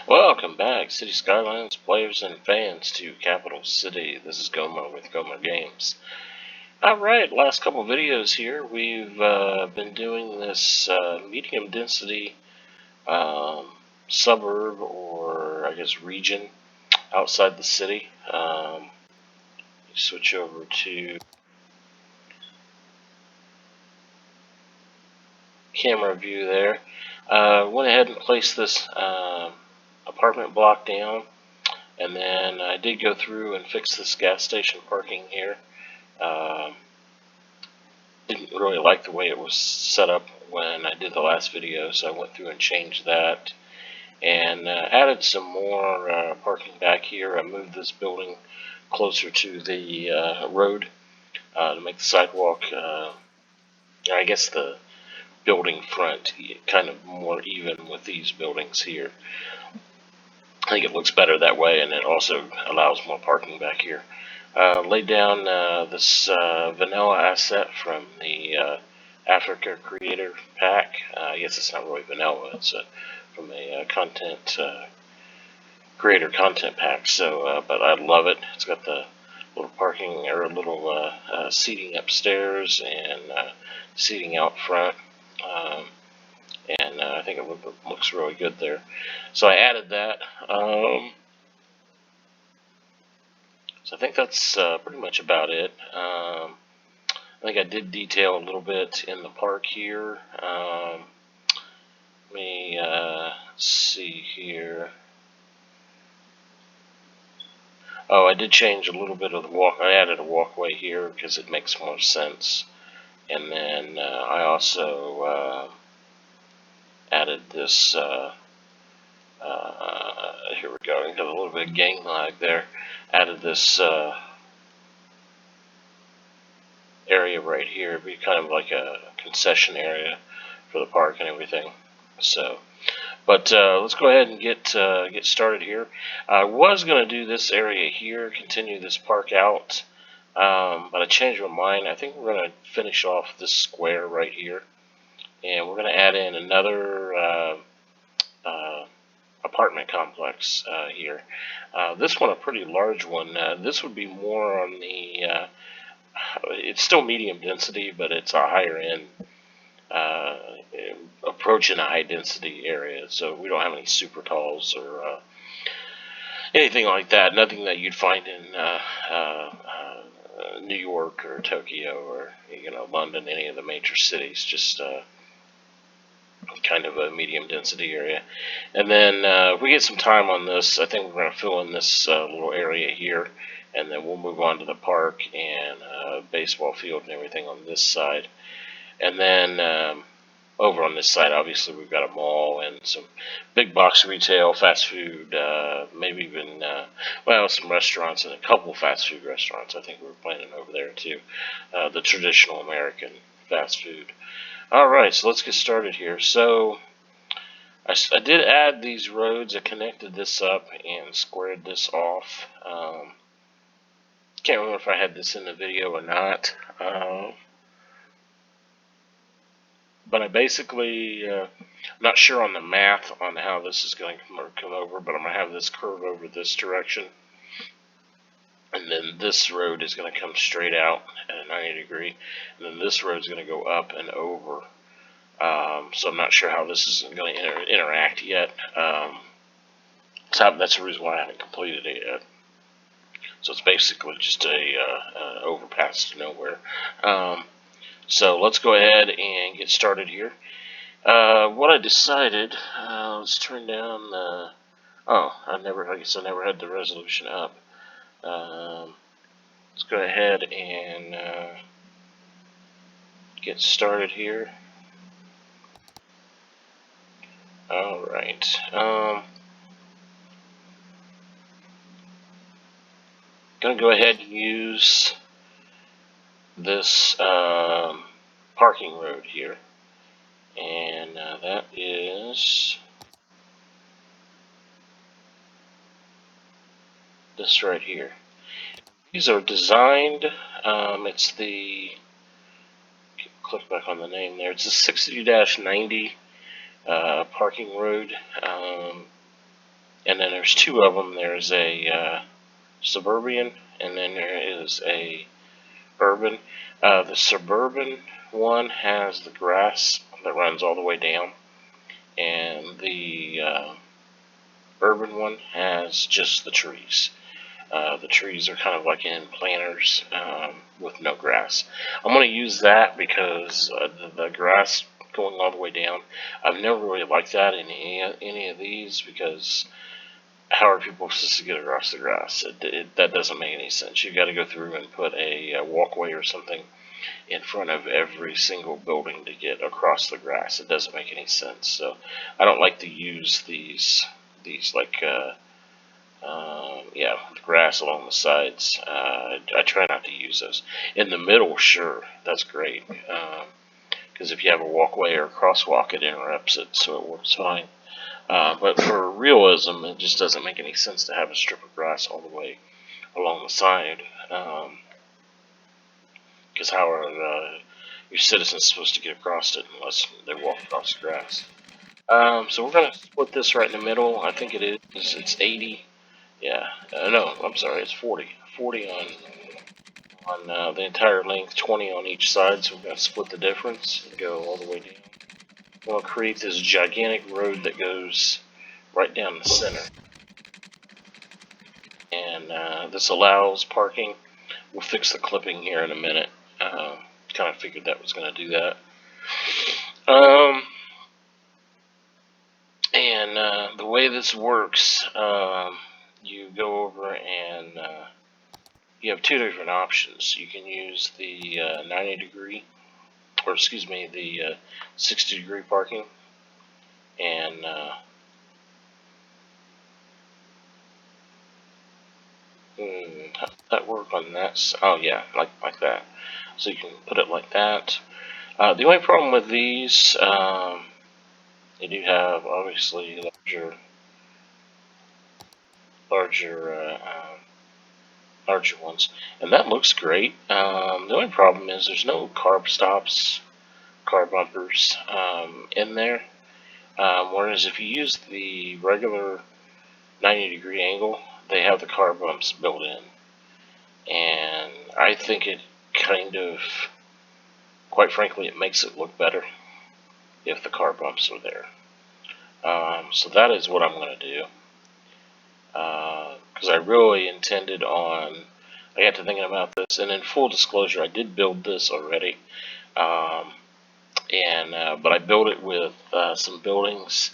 Welcome back, City Skylines players and fans, to Capital City. This is Gomer with Gomer Games. Alright, last couple videos here, we've been doing this medium density suburb, or I guess region, outside the city. Switch over to camera view there. Went ahead and placed this apartment block down. And then I did go through and fix this gas station parking here. Didn't really like the way it was set up when I did the last video, so I went through and changed that. And added some more parking back here. I moved this building closer to the road to make the sidewalk, I guess the building front, kind of more even with these buildings here. I think it looks better that way, and it also allows more parking back here. Laid down this vanilla asset from the Africa Creator Pack. I guess it's not really vanilla, it's from a creator content pack. So, but I love it. It's got the little parking, or little seating upstairs, and seating out front. And I think it looks really good there. So I added that. So I think that's pretty much about it. I think I did detail a little bit in the park here. Let me see here. Oh, I did change a little bit of the walk. I added a walkway here because it makes more sense. And then I also added this. Here we go. I got a little bit of gang lag there. Added this area right here. It'd be kind of like a concession area for the park and everything. So, but let's go ahead and get started here. I was going to do this area here, continue this park out, but I changed my mind. I think we're going to finish off this square right here, and we're going to add in another apartment complex here. This one, a pretty large one. This would be more on the, it's still medium density, but it's a higher end, approaching a high density area. So we don't have any super talls or anything like that. Nothing that you'd find in New York or Tokyo or London, any of the major cities. Just kind of a medium density area. And then if we get some time on this, I think we're going to fill in this little area here, and then we'll move on to the park and baseball field and everything on this side. And then over on this side, obviously, we've got a mall and some big box retail, fast food, maybe even, some restaurants and a couple fast food restaurants. I think we're planning over there too. The traditional American fast food. Alright, so let's get started here. So, I did add these roads. I connected this up and squared this off. Can't remember if I had this in the video or not. But I basically, I'm not sure on the math on how this is going to come over, but I'm going to have this curve over this direction. And then this road is going to come straight out at a 90 degree. And then this road is going to go up and over. So I'm not sure how this is going to interact yet. So that's the reason why I haven't completed it yet. So it's basically just a overpass to nowhere. So let's go ahead and get started here. What I decided, let's turn down the, I guess I never had the resolution up. Let's go ahead and get started here. Alright. Gonna go ahead and use this parking road here, and that is this right here. These are designed, it's the, click back on the name there, it's a 60-90 parking road. and then there's two of them. There's a suburban, and then there is a urban. The suburban one has the grass that runs all the way down, and the urban one has just the trees. The trees are kind of like in planters with no grass. I'm going to use that because the grass going all the way down, I've never really liked that in any of these, because how are people supposed to get across the grass? That doesn't make any sense. You got to go through and put a walkway or something in front of every single building to get across the grass. It doesn't make any sense. So I don't like to use these like yeah, the grass along the sides. I try not to use those. In the middle, sure, that's great. Because if you have a walkway or a crosswalk, it interrupts it, so it works fine. But for realism, it just doesn't make any sense to have a strip of grass all the way along the side. Because how are your citizens supposed to get across it unless they walk across the grass? So we're going to split this right in the middle. I think it is. It's 80. Yeah. No, I'm sorry. It's 40. 40 on the entire length, 20 on each side. So we're going to split the difference and go all the way down. We'll create this gigantic road that goes right down the center. And this allows parking. We'll fix the clipping here in a minute. Kind of figured that was going to do that. And the way this works, you go over and you have two different options. You can use the 90 degree, or excuse me, the 60 degree parking, and how does that work on that? Oh yeah, like that. So you can put it like that. The only problem with these, they do have obviously larger ones, and that looks great. The only problem is there's no carb stops, car bumpers in there. Whereas if you use the regular 90-degree angle, they have the car bumps built in, and I think it kind of, quite frankly, it makes it look better if the car bumps are there. So that is what I'm going to do. Because I really intended on, I got to thinking about this, and in full disclosure, I did build this already, but I built it with some buildings,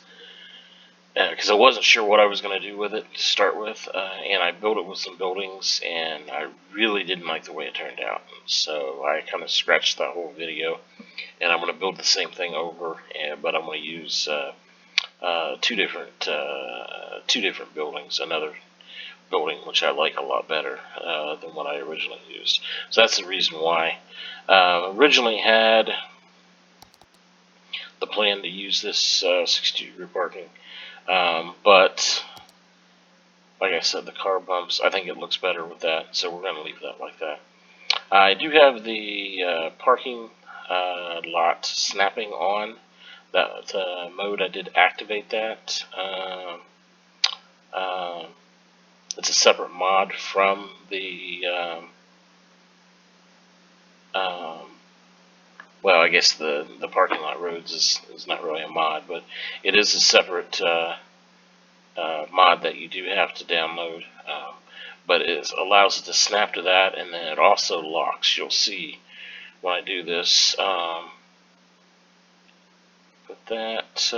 because I wasn't sure what I was going to do with it to start with, and I built it with some buildings, and I really didn't like the way it turned out, so I kind of scratched that whole video, and I'm going to build the same thing over, but I'm going to use two different buildings, another building which I like a lot better than what I originally used. So that's the reason why. Originally had the plan to use this 60-degree parking, but like I said, the car bumps, I think it looks better with that, so we're going to leave that like that. I do have the parking lot snapping on. That mode, I did activate that. It's a separate mod from the, well, I guess the parking lot roads is not really a mod, but it is a separate mod that you do have to download. But it allows it to snap to that, and then it also locks. You'll see when I do this. Put that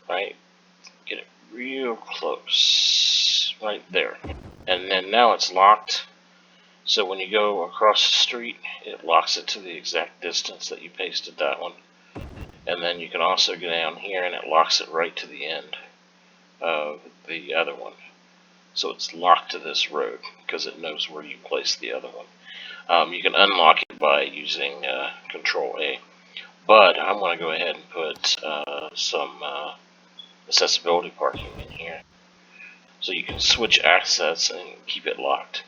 right, get it real close, right there, and then now it's locked. So when you go across the street, it locks it to the exact distance that you pasted that one. And then you can also go down here and it locks it right to the end of the other one. So it's locked to this road because it knows where you placed the other one. You can unlock it by using Control A. But I'm going to go ahead and put some accessibility parking in here. So you can switch access and keep it locked.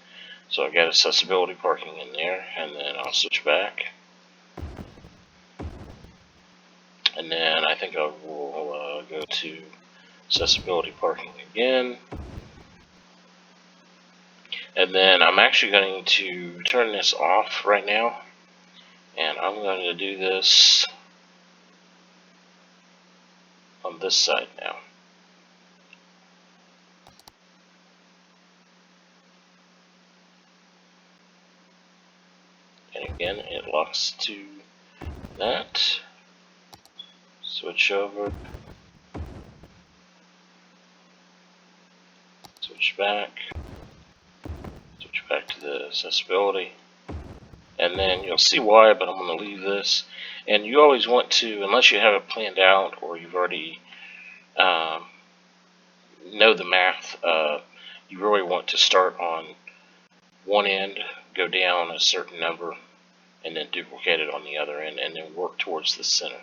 So I got accessibility parking in there, and then I'll switch back. And then I think I will go to accessibility parking again. And then I'm actually going to turn this off right now, and I'm going to do this on this side now. And again, it locks to that. Switch over. Switch back. Switch back to the accessibility. And then you'll see why, but I'm going to leave this. And you always want to, unless you have it planned out or you've already know the math, you really want to start on one end, go down a certain number, and then duplicate it on the other end, and then work towards the center.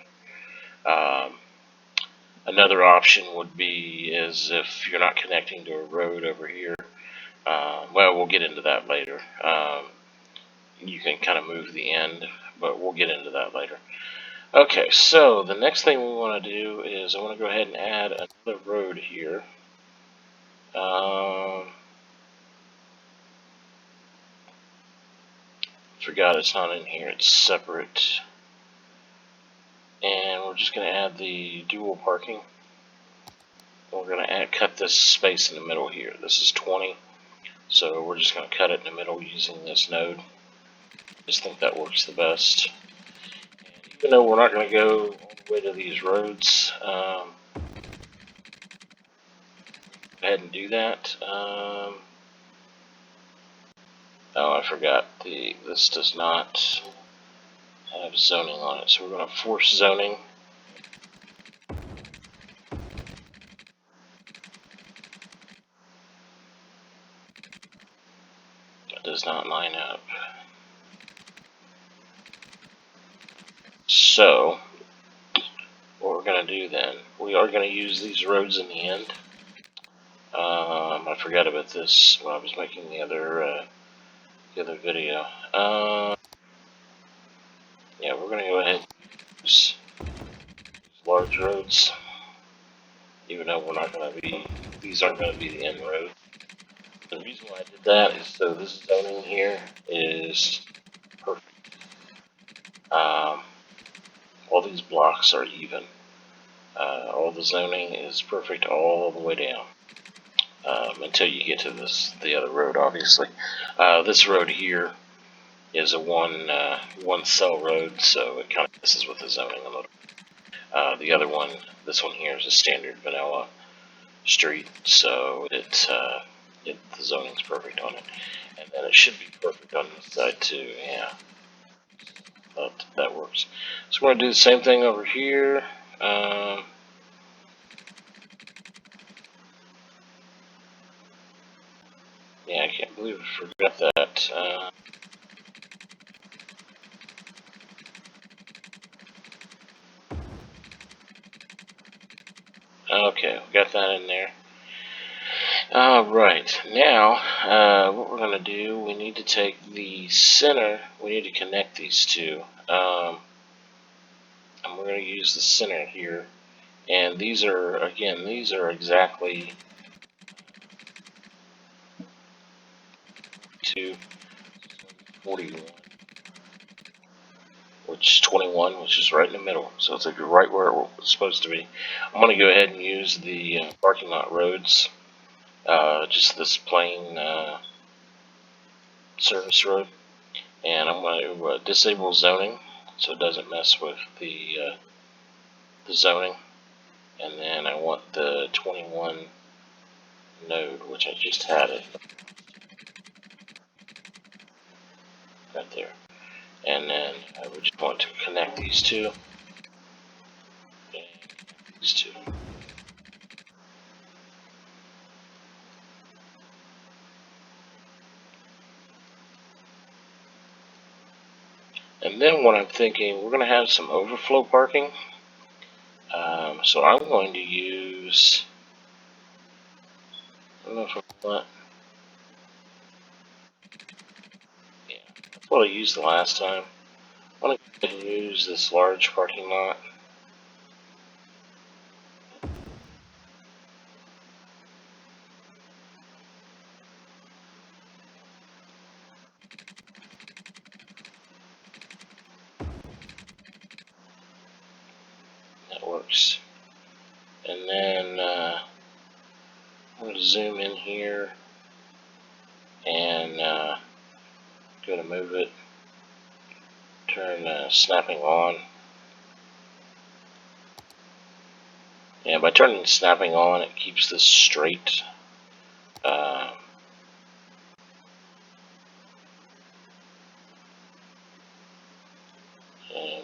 Another option would be is if you're not connecting to a road over here. Well, we'll get into that later. You can kind of move the end, but we'll get into that later. Okay, so the next thing we want to do is I want to go ahead and add another road here. Forgot it's not in here, it's separate. And we're just going to add the dual parking. We're going to cut this space in the middle here. This is 20, so we're just going to cut it in the middle using this node. I just think that works the best. And even though we're not going to go all the way to these roads, go ahead and do that. Oh, I forgot. This does not have zoning on it, so we're going to force zoning. That does not line up. So, what we're going to do then, we are going to use these roads in the end. I forgot about this when I was making the other video. Yeah, we're going to go ahead and use these large roads, even though we're not going to be, these aren't going to be the end road. The reason why I did that is so this zoning here is perfect. All these blocks are even. All the zoning is perfect all the way down. Until you get to the other road, obviously. This road here is a one cell road, so it kind of messes with the zoning a little. The other one, this one here, is a standard vanilla street, so the zoning's perfect on it, and then it should be perfect on this side too. Yeah, that works. So we're gonna do the same thing over here. Yeah, I can't believe I forgot that. Okay, we got that in there. Alright, now what we're going to do, we need to take the center, we need to connect these two. And we're going to use the center here. And these are, again, these are exactly 41, which is 21, which is right in the middle. So it's like right where it's supposed to be. I'm going to go ahead and use the parking lot roads. Just this plain service road. And I'm going to disable zoning so it doesn't mess with the zoning. And then I want the 21 node, which I just had it right there. And then I would just want to connect these two. And these two. And then what I'm thinking, we're going to have some overflow parking. So I'm going to use, I don't know if I want, yeah, that's what I used the last time. I'm going to go ahead and use this large parking lot. works. And then I'm going to zoom in here and go to move it, turn snapping on. And by turning snapping on, it keeps this straight. And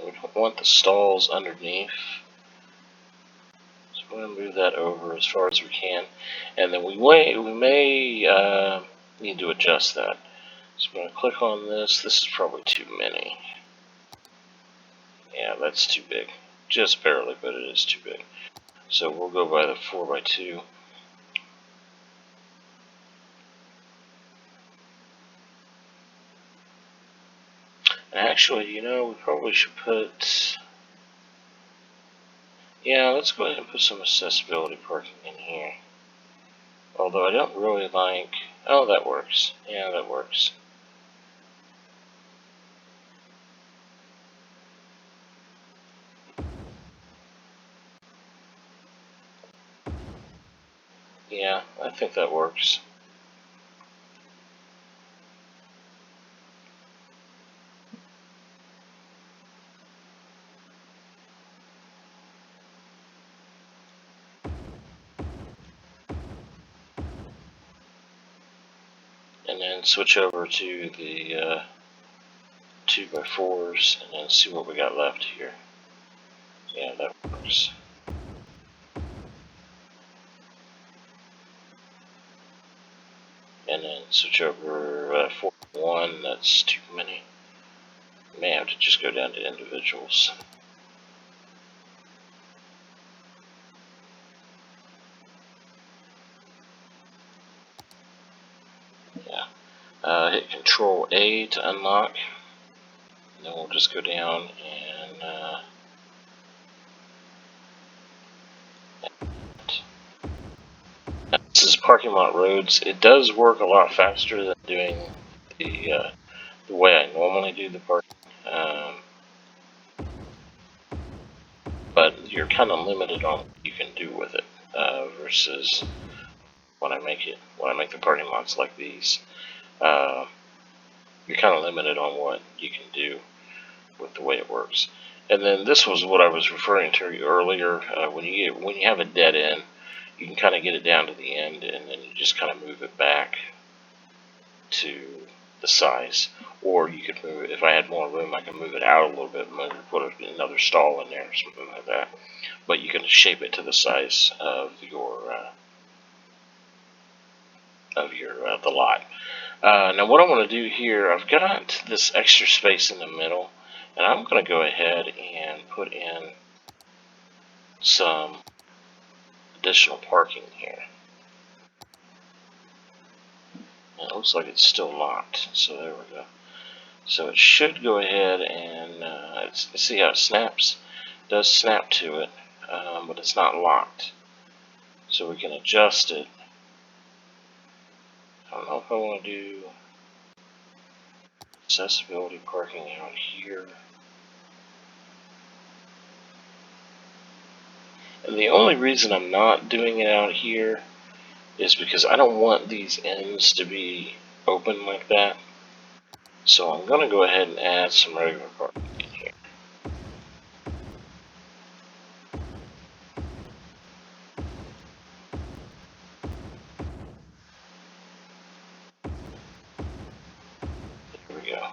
we don't want the stalls underneath. So we're going to move that over as far as we can. And then we may need to adjust that. So I'm going to click on this. This is probably too many. Yeah, that's too big. Just barely, but it is too big. So we'll go by the 4x2. And actually, you know, we probably should put... Yeah, let's go ahead and put some accessibility parking in here. Although I don't really like... Oh, that works. Yeah, that works. Yeah, I think that works. And then switch over to the 2x4s and then see what we got left here. Yeah, that works. And then switch over 4x1, that's too many. May have to just go down to individuals. Yeah. Hit Control A to unlock. And then we'll just go down and this is parking lot roads. It does work a lot faster than doing the way I normally do the parking. But you're kind of limited on what you can do with it versus when I make the parking lots like these. You're kind of limited on what you can do with the way it works. And then this was what I was referring to earlier. When you have a dead end, you can kind of get it down to the end, and then you just kind of move it back to the size. Or you could move it, if I had more room, I could move it out a little bit, maybe put another stall in there or something like that. But you can shape it to the size of the lot. Now what I want to do here, I've got this extra space in the middle, and I'm going to go ahead and put in some additional parking here. And it looks like it's still locked, so there we go. So it should go ahead and see how it snaps. It does snap to it, but it's not locked. So we can adjust it. I don't know if I want to do accessibility parking out here. And the only reason I'm not doing it out here is because I don't want these ends to be open like that. So I'm going to go ahead and add some regular parking in here. There we go.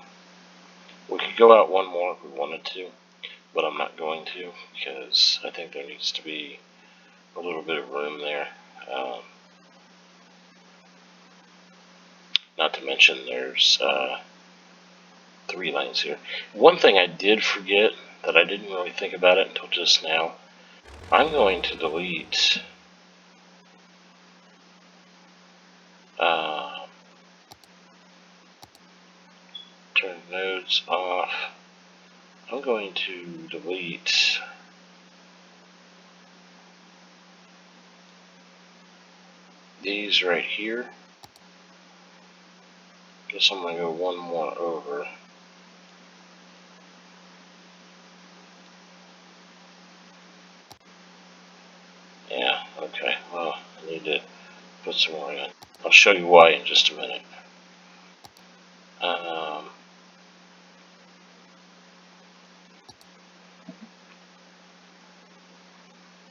We could go out one more if we wanted to, but I'm not going to because I think there needs to be a little bit of room there. Not to mention there's 3 lanes here. One thing I did forget that I didn't really think about it until just now, I'm going to delete turn nodes off. I'm going to delete these right here. Guess I'm going to go one more over. Okay, well, I need to put some more in. I'll show you why in just a minute. Um,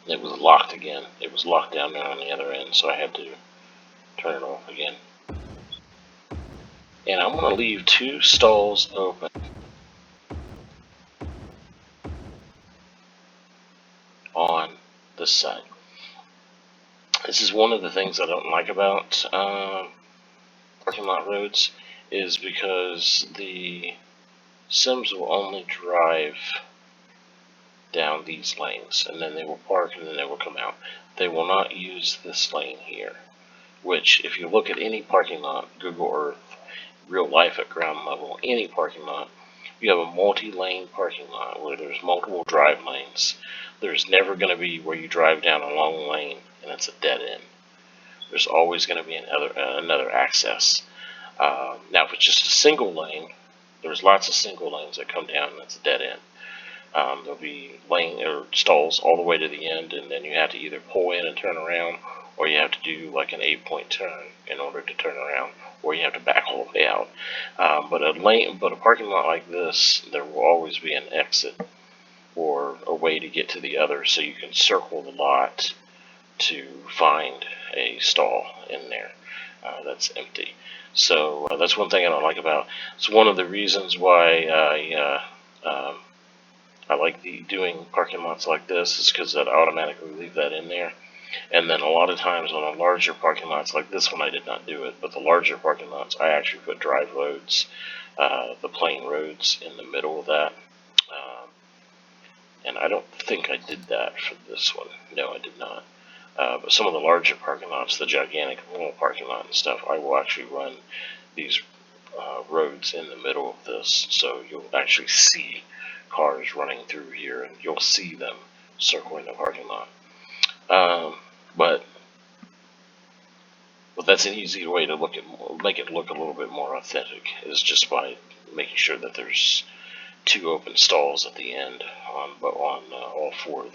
it was locked again. It was locked down there on the other end, so I had to turn it off again. And I'm going to leave 2 stalls open on this side. This is one of the things I don't like about parking lot roads, is because the Sims will only drive down these lanes, and then they will park, and then they will come out. They will not use this lane here, which, if you look at any parking lot, Google Earth, real life at ground level, any parking lot, you have a multi-lane parking lot where there's multiple drive lanes. There's never going to be where you drive down a long lane and it's a dead end. There's always going to be another access. Now, if it's just a single lane, there's lots of single lanes that come down and it's a dead end. There'll be lane or stalls all the way to the end, and then you have to either pull in and turn around, or you have to do like an 8-point turn in order to turn around, or you have to back all the way out. But a parking lot like this, there will always be an exit or a way to get to the other, so you can circle the lot to find a stall in there that's empty. So that's one thing I don't like about. It's one of the reasons why I like doing parking lots like this, is because I'd automatically leave that in there. And then a lot of times on the larger parking lots like this one, I did not do it, but the larger parking lots, I actually put drive roads, the plain roads in the middle of that. And I don't think I did that for this one. No, I did not. But some of the larger parking lots, the gigantic mall parking lot and stuff, I will actually run these roads in the middle of this, so you'll actually see cars running through here, and you'll see them circling the parking lot. But that's an easy way to make it look a little bit more authentic, is just by making sure that there's 2 open stalls at the end on all 4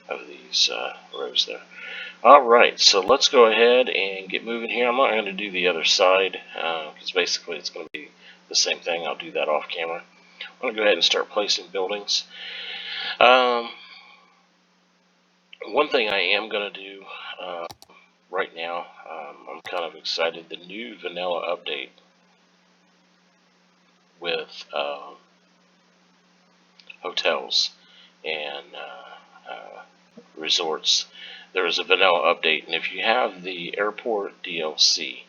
of these rows there. Alright, so let's go ahead and get moving here. I'm not going to do the other side, because basically it's going to be the same thing. I'll do that off camera. I'm going to go ahead and start placing buildings. One thing I am going to do right now, I'm kind of excited. The new vanilla update with hotels and resorts. There is a vanilla update, and if you have the airport DLC,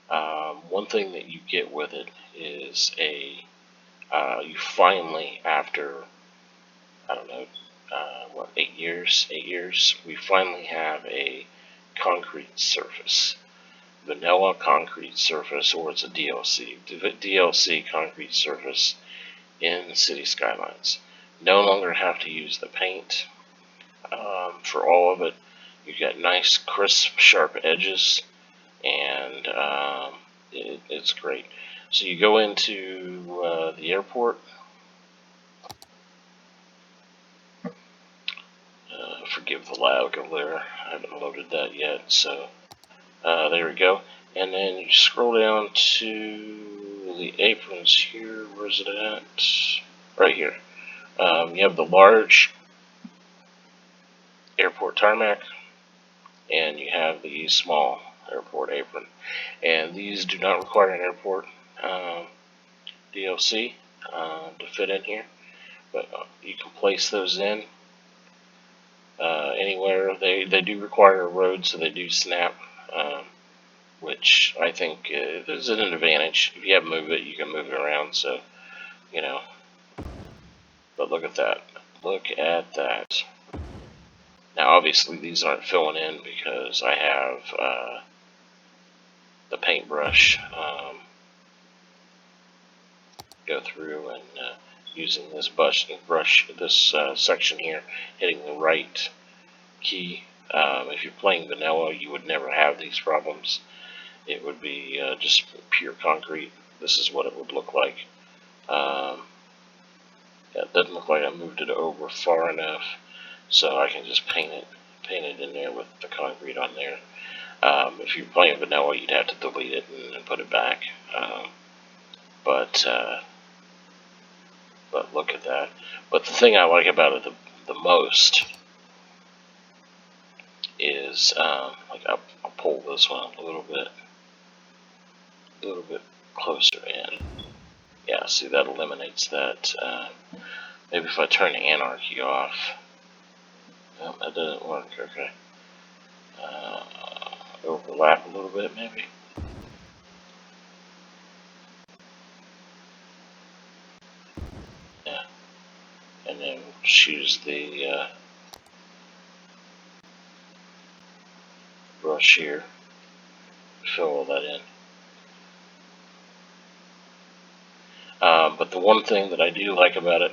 one thing that you get with it is you finally, after, I don't know, 8 years, we finally have a concrete surface. Vanilla concrete surface, or it's a DLC. DLC concrete surface in City Skylines. No longer have to use the paint for all of it. You get nice, crisp, sharp edges, and it's great. So you go into the airport. Forgive the lag over there. I haven't loaded that yet. So there we go. And then you scroll down to the aprons here. Where's it at? Right here. You have the large airport tarmac, and you have the small airport apron. And these do not require an airport DLC to fit in here, but you can place those in anywhere. They do require a road, so they do snap, which I think is an advantage. If you have to move it, you can move it around, so, you know. But look at that. Look at that. Now, obviously, these aren't filling in because I have the paintbrush go through and using this brush this section here, hitting the right key. If you're playing vanilla, you would never have these problems. It would be just pure concrete. This is what it would look like. Yeah, it doesn't look like I moved it over far enough, so I can just paint it painted in there with the concrete on there. If you're playing vanilla, you'd have to delete it and put it back. But look at that. But the thing I like about it the most is, like I'll pull this one a little bit closer in. Yeah, see, that eliminates that. Maybe if I turn the anarchy off. No, that doesn't work. Okay. Overlap a little bit, maybe. Yeah. And then choose the brush here. Fill all that in. But the one thing that I do like about it,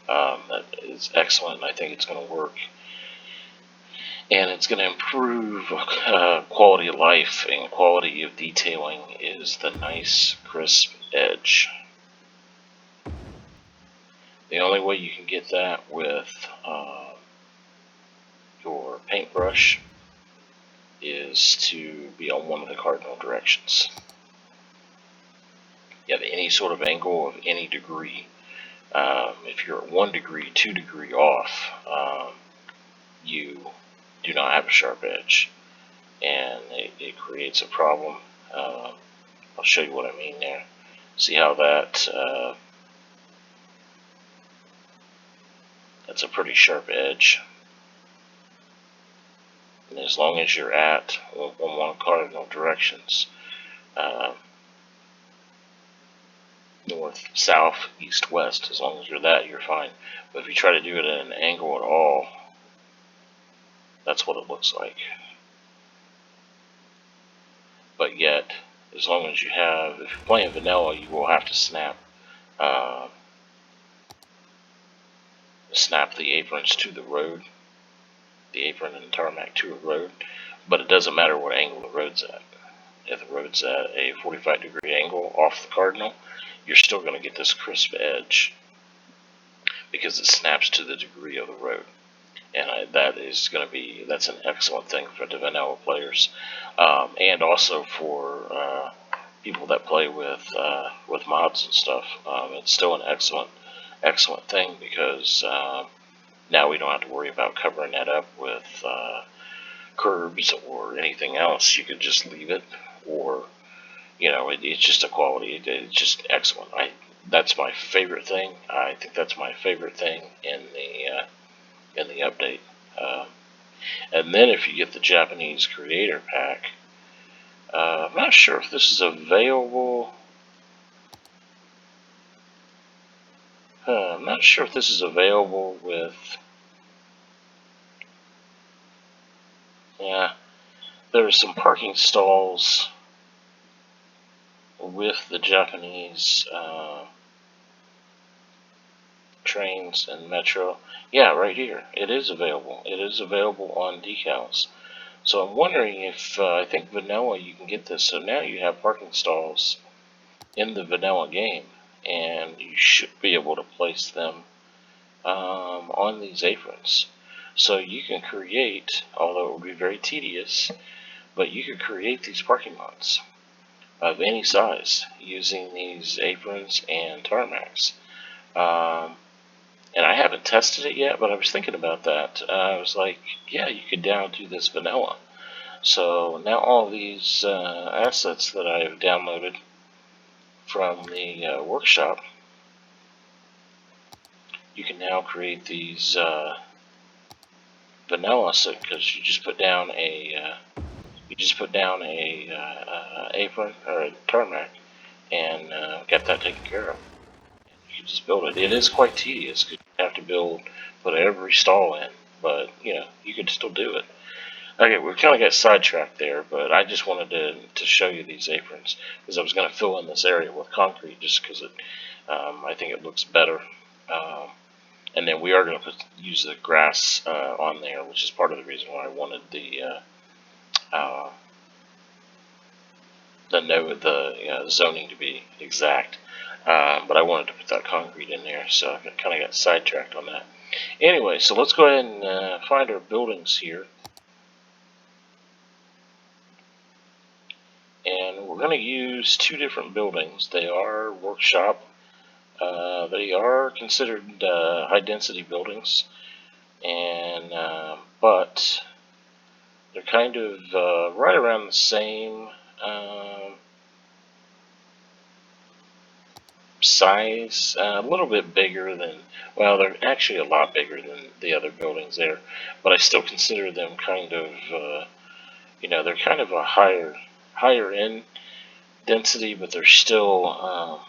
that is excellent, and I think it's going to work, and it's going to improve quality of life and quality of detailing, is the nice crisp edge. The only way you can get that with your paintbrush is to be on one of the cardinal directions. Yeah, any sort of angle of any degree. If you're at 1 degree, 2 degree off, you do not have a sharp edge, and it creates a problem. I'll show you what I mean there. See how that that's a pretty sharp edge. And as long as you're at one cardinal directions, north, south, east, west, as long as you're that, you're fine. But if you try to do it at an angle at all, that's what it looks like. But yet, as long as you have, if you're playing vanilla, you will have to snap the aprons to the road, the apron and the tarmac to a road, but it doesn't matter what angle the road's at. If the road's at a 45-degree angle off the cardinal, you're still going to get this crisp edge because it snaps to the degree of the road. And that's an excellent thing for the vanilla players, and also for people that play with mods and stuff. It's still an excellent thing because now we don't have to worry about covering that up with curbs or anything else. You could just leave it, or it's just a quality. It's just excellent. That's my favorite thing. I think that's my favorite thing in the update. And then if you get the Japanese Creator Pack, I'm not sure if this is available. I'm not sure if this is available with. Yeah, there are some parking stalls with the Japanese trains and metro. Yeah, right here. It is available. It is available on decals. So I'm wondering if, I think vanilla you can get this. So now you have parking stalls in the vanilla game, and you should be able to place them on these aprons. So you can create, although it would be very tedious, but you could create these parking lots of any size using these aprons and tarmacs. And I haven't tested it yet, but I was thinking about that. I was like, yeah, you could now do this vanilla. So now all these assets that I've downloaded from the workshop, you can now create these vanilla, because you just put down a apron or a tarmac and get that taken care of. You just build it. It is quite tedious because you have to put every stall in, but you could still do it. Okay, we kind of got sidetracked there, but I just wanted to show you these aprons because I was going to fill in this area with concrete just because I think it looks better. And then we are going to use the grass on there, which is part of the reason why I wanted the zoning to be exact. But I wanted to put that concrete in there, so I kind of got sidetracked on that. Anyway, so let's go ahead and find our buildings here. And we're going to use two different buildings. They are workshop. They are considered high density buildings, and but they're kind of right around the same size, a little bit bigger than, well, they're actually a lot bigger than the other buildings there, but I still consider them kind of, they're kind of a higher end density, but they're still,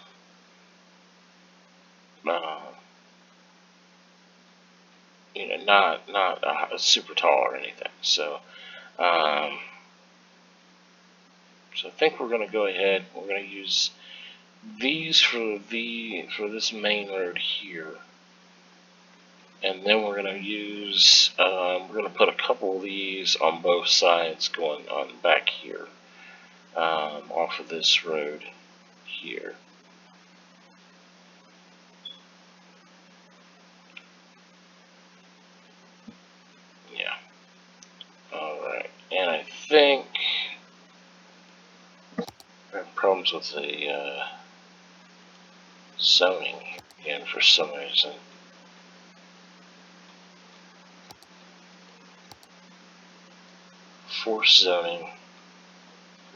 not super tall or anything. So, so I think we're going to go ahead. We're going to use these for this main road here, and then we're going to use we're going to put a couple of these on both sides going on back here, off of this road here. Yeah. All right. And I think I have problems with the zoning again for some reason. Force zoning.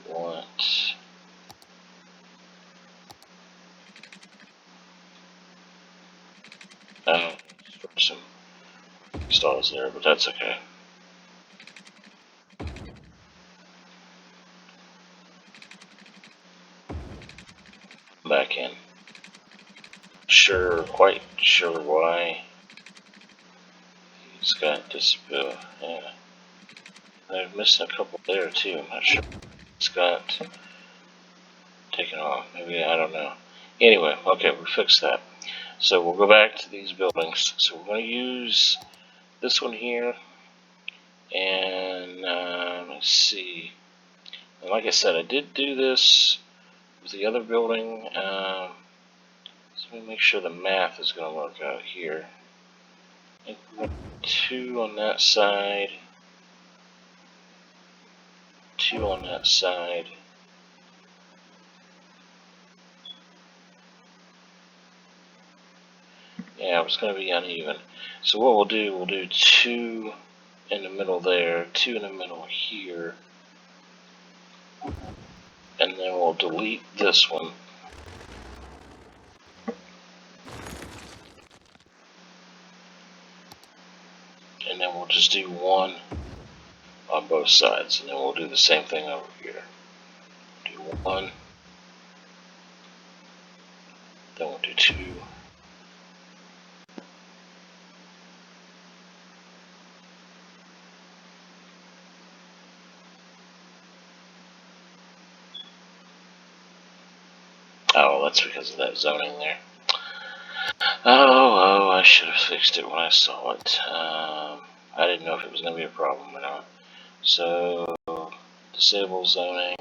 Want some stalls there, but that's okay. Back in. Quite sure why he's got disability. Yeah. They're missing a couple there too. I'm not sure. It's got taken off. Maybe, I don't know. Anyway, okay, we fixed that. So we'll go back to these buildings. So we're going to use this one here. And let's see. And like I said, I did do this with the other building. So let me make sure the math is going to work out here. I think we're going to 2 on that side. 2 on that side. Yeah, it's going to be uneven. So what we'll do 2 in the middle there, 2 in the middle here, and then we'll delete this one. And then we'll just do 1 on both sides, and then we'll do the same thing over here. Do 1, then we'll do 2. Oh, that's because of that zoning there. Oh, I should have fixed it when I saw it. I didn't know if it was going to be a problem or not. So, disable zoning.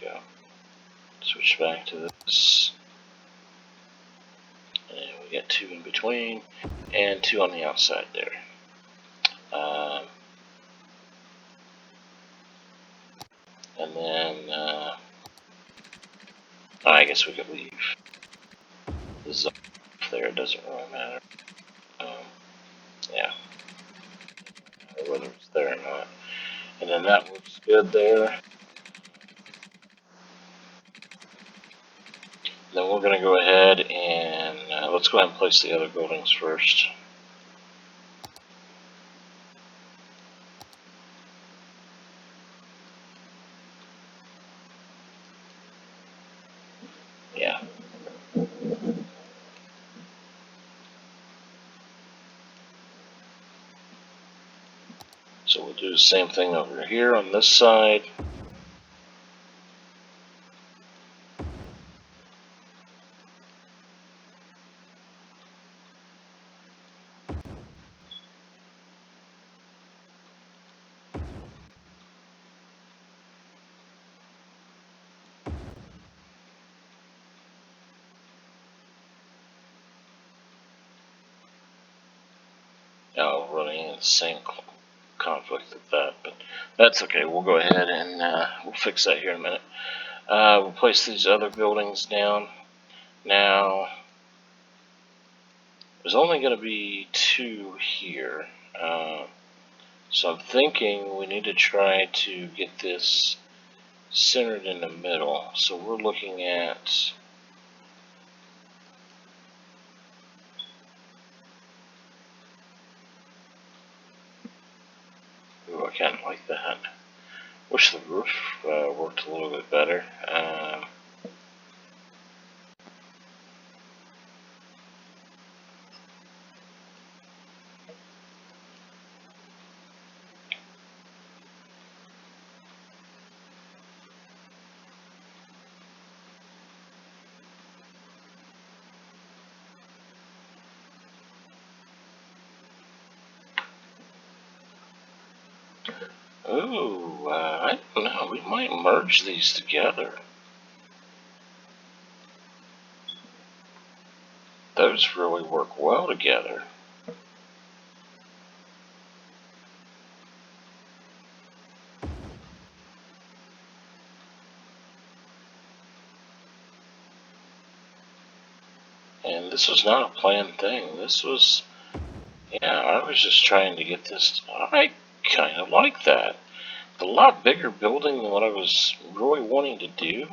Go. Switch back to this. And we get 2 in between, and 2 on the outside there. And then, I guess we could leave the zone there, it doesn't really matter. Yeah. Whether it's there or not. And then that looks good there. Then we're going to go ahead and let's go ahead and place the other buildings first. Yeah. So we'll do the same thing over here on this side. running in the same conflict with that, but that's okay. We'll go ahead and we'll fix that here in a minute. We'll place these other buildings down. Now, there's only going to be 2 here. So I'm thinking we need to try to get this centered in the middle. So we're looking at ooh, I kind of like that. Wish the roof worked a little bit better. Ooh, I don't know. We might merge these together. Those really work well together. And this was not a planned thing. This was, yeah, I was just trying to get this. I kind of like that. It's a lot bigger building than what I was really wanting to do,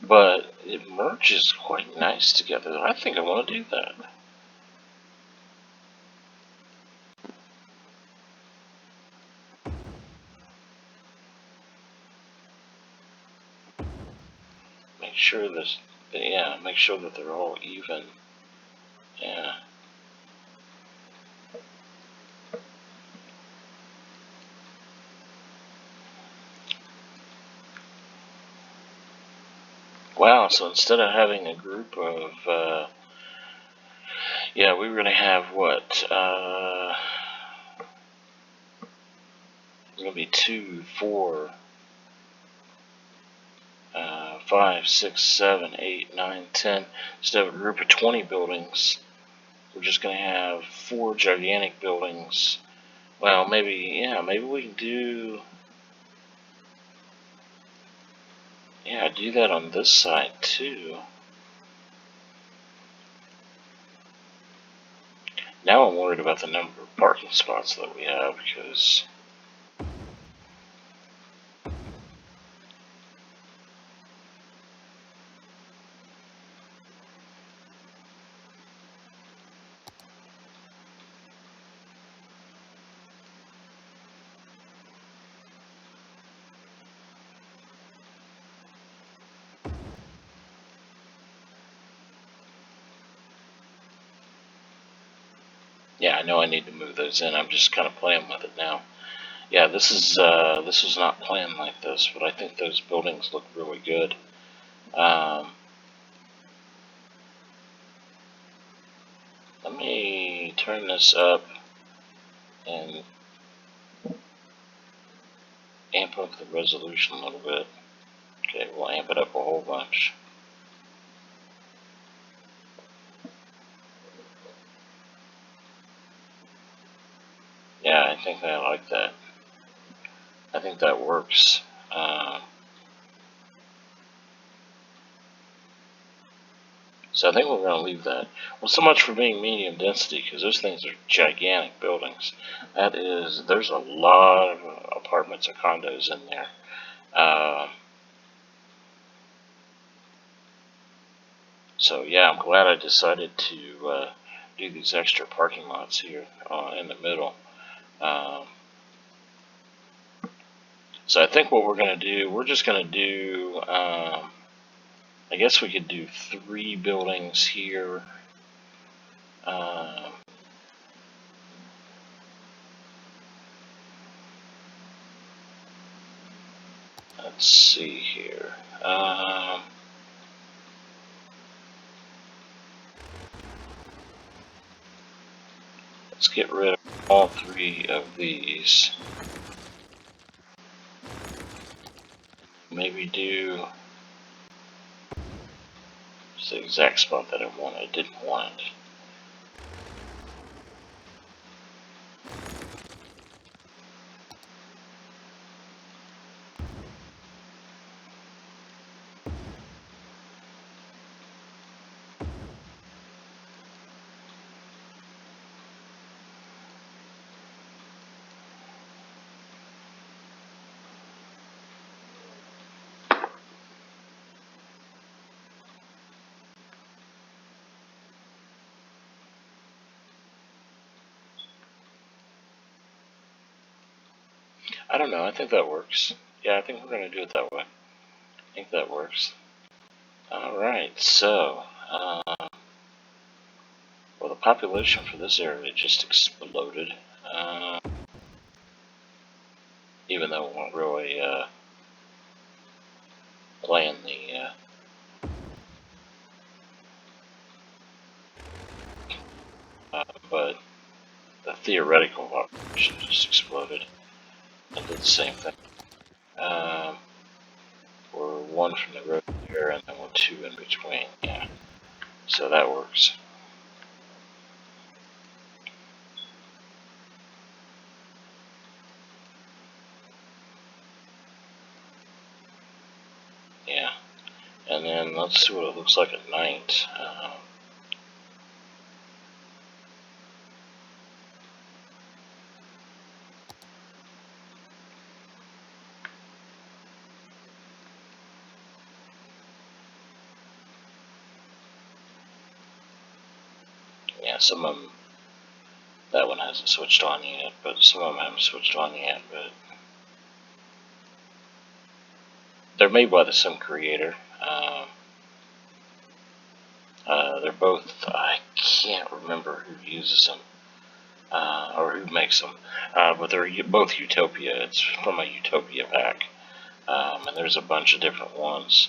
but it merges quite nice together. I think I want to do that. Make sure this, yeah, make sure that they're all even. Yeah. Wow, so instead of having a group of, yeah, we were going to have what? It's going to be 2, 4, 5, 6, 7, 8, 9, 10. Instead of a group of 20 buildings, we're just going to have 4 gigantic buildings. Well, maybe, yeah, maybe we can do, yeah, do that on this side too. Now I'm worried about the number of parking spots that we have because yeah, I know I need to move those in. I'm just kind of playing with it now. Yeah, this was not planned like this, but I think those buildings look really good. Let me turn this up and amp up the resolution a little bit. Okay, we'll amp it up a whole bunch. Yeah, I think I like that. I think that works. So I think we're going to leave that. Well, so much for being medium density, because those things are gigantic buildings. There's a lot of apartments or condos in there. So yeah, I'm glad I decided to do these extra parking lots here in the middle. So I think what we're going to do, we're just going to do, I guess we could do 3 buildings here. Let's see here. Let's get rid of all 3 of these. Maybe do it's the exact spot that I didn't want. I don't know. I think that works. Yeah, I think we're going to do it that way. I think that works. Alright, so, well, the population for this area just exploded. Even though it won't really plan the but the theoretical population just exploded and did the same thing. We're one from the road here, and then we're two in between. Yeah, so that works. Yeah, and then let's see what it looks like at night. Yeah, some of them, that one hasn't switched on yet, but some of them haven't switched on yet, but they're made by the sim creator. They're both, I can't remember who uses them, or who makes them, but they're both Utopia. It's from a Utopia pack. And there's a bunch of different ones,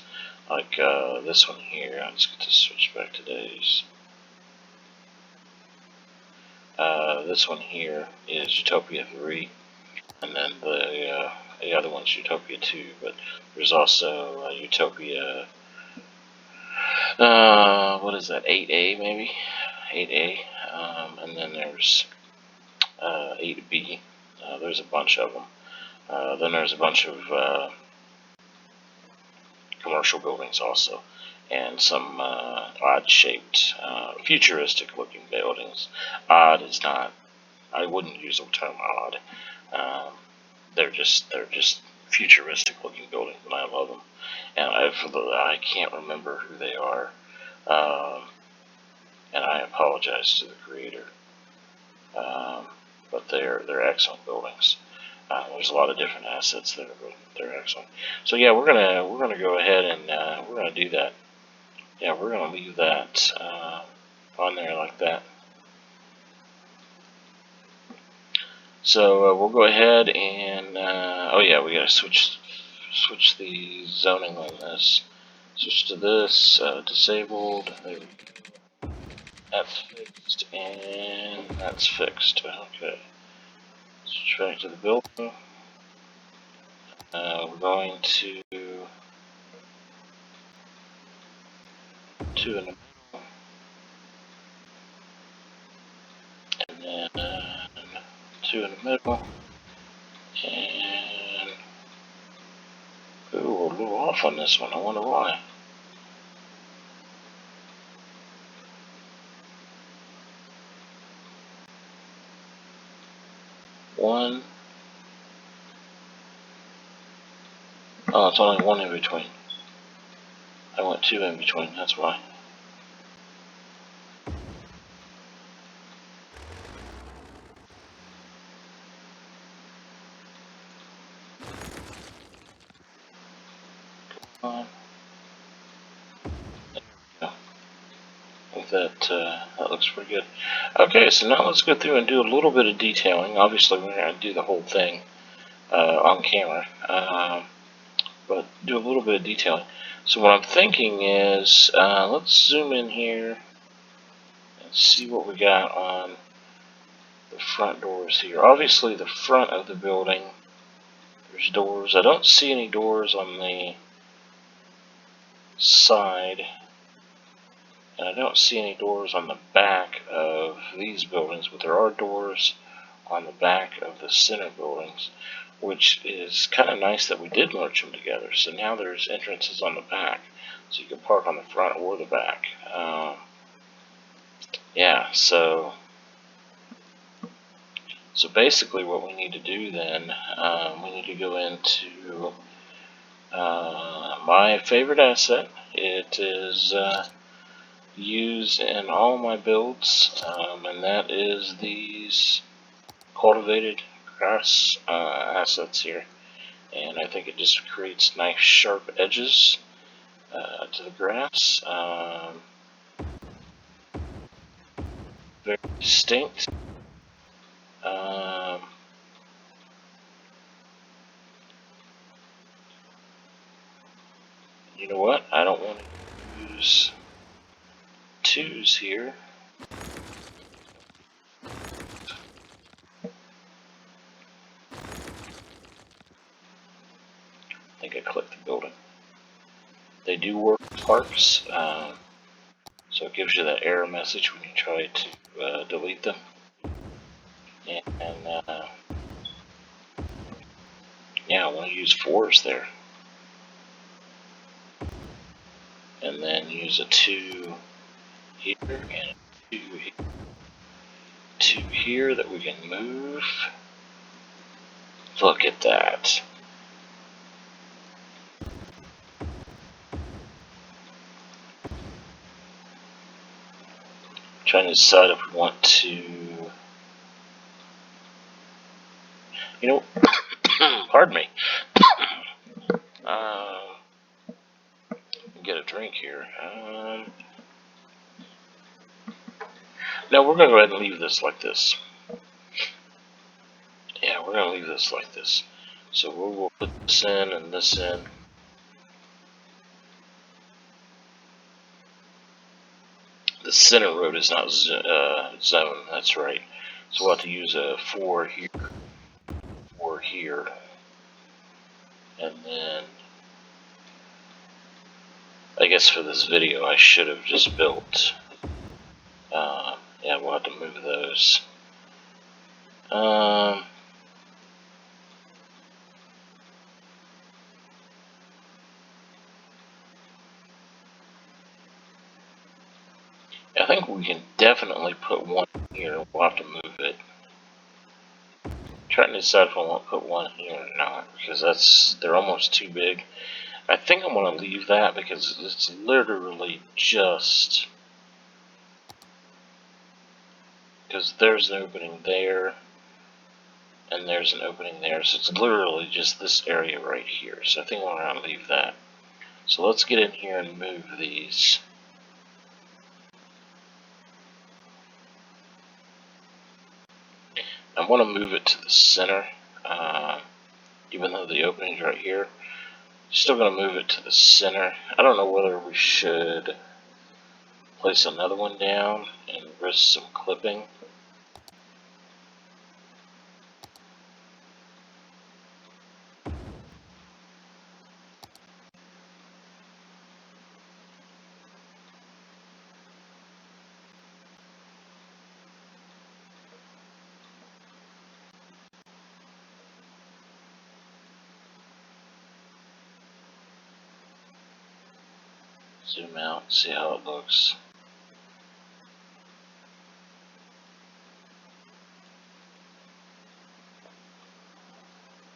like this one here. Let's get to switch back to days. This one here is Utopia 3, and then the other one's Utopia 2, but there's also Utopia, what is that, 8A maybe? 8A, and then there's 8B. There's a bunch of them. Then there's a bunch of commercial buildings also, and some odd-shaped, futuristic-looking buildings. Odd is not, I wouldn't use the term odd. They're just futuristic-looking buildings, and I love them. And I can't remember who they are, and I apologize to the creator. But they're excellent buildings. There's a lot of different assets that are they're excellent. So yeah, we're gonna go ahead and we're gonna do that. Yeah, we're gonna leave that on there like that. So we'll go ahead and oh yeah, we gotta switch the zoning on this. Switch to this disabled. There we go. That's fixed and that's fixed. Okay. Switch back to the building. We're going to two in the middle, and then two in the middle, and ooh, a little off on this one. I wonder why. One. Oh, it's only one in between. I went two in between. That's why. Come on. There we go. I think that looks pretty good. Okay, so now let's go through and do a little bit of detailing. Obviously, we're going to do the whole thing on camera, but do a little bit of detailing. So what I'm thinking is, let's zoom in here and see what we got on the front doors here. Obviously, the front of the building, there's doors. I don't see any doors on the side, and I don't see any doors on the back of these buildings, but there are doors on the back of the center buildings, which is kind of nice that we did merge them together. So now there's entrances on the back, so you can park on the front or the back. Yeah, so basically what we need to do then, we need to go into my favorite asset. It is used in all my builds, and that is these cultivated grass assets here, and I think it just creates nice sharp edges to the grass. Very distinct. You know what? I don't want to use 2s here. I think I clicked the building. They do work with parks, so it gives you that error message when you try to delete them. And yeah, I want to use 4s there. And then use a 2 here and a 2 here. 2 here that we can move. Look at that. Trying to decide if we want to, you know, pardon me. Get a drink here. No, we're going to go ahead and leave this like this. Yeah, we're going to leave this like this. So we'll put this in and this in. The center road is not zone, that's right. So we'll have to use a 4 here, 4 here. And then, I guess for this video I should have just built, yeah, we'll have to move those. I think we can definitely put one here. We'll have to move it. I'm trying to decide if I want to put one here or not, because they're almost too big. I think I'm going to leave that because it's literally just, because there's an opening there and there's an opening there, so it's literally just this area right here. So I think I'm going to leave that. So let's get in here and move these. I want to move it to the center, even though the opening's right here. Still going to move it to the center. I don't know whether we should place another one down and risk some clipping. Zoom out, see how it looks.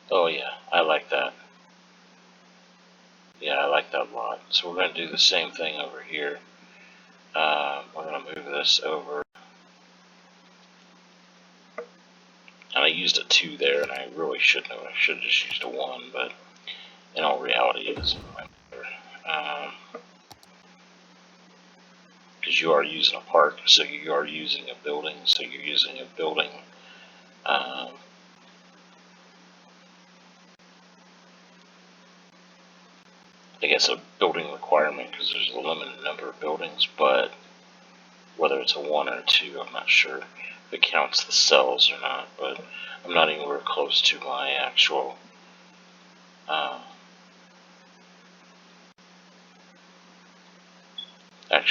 Oh yeah, I like that. Yeah, I like that a lot. So we're going to do the same thing over here. We're going to move this over. And I used a 2 there, and I really shouldn't have. I should have just used a 1, but in all reality, it doesn't really matter. Because you are using a park, so you are using a building, so you're using a building. I guess a building requirement, because there's a limited number of buildings, but whether it's a 1 or a 2, I'm not sure if it counts the cells or not, but I'm not anywhere close to my actual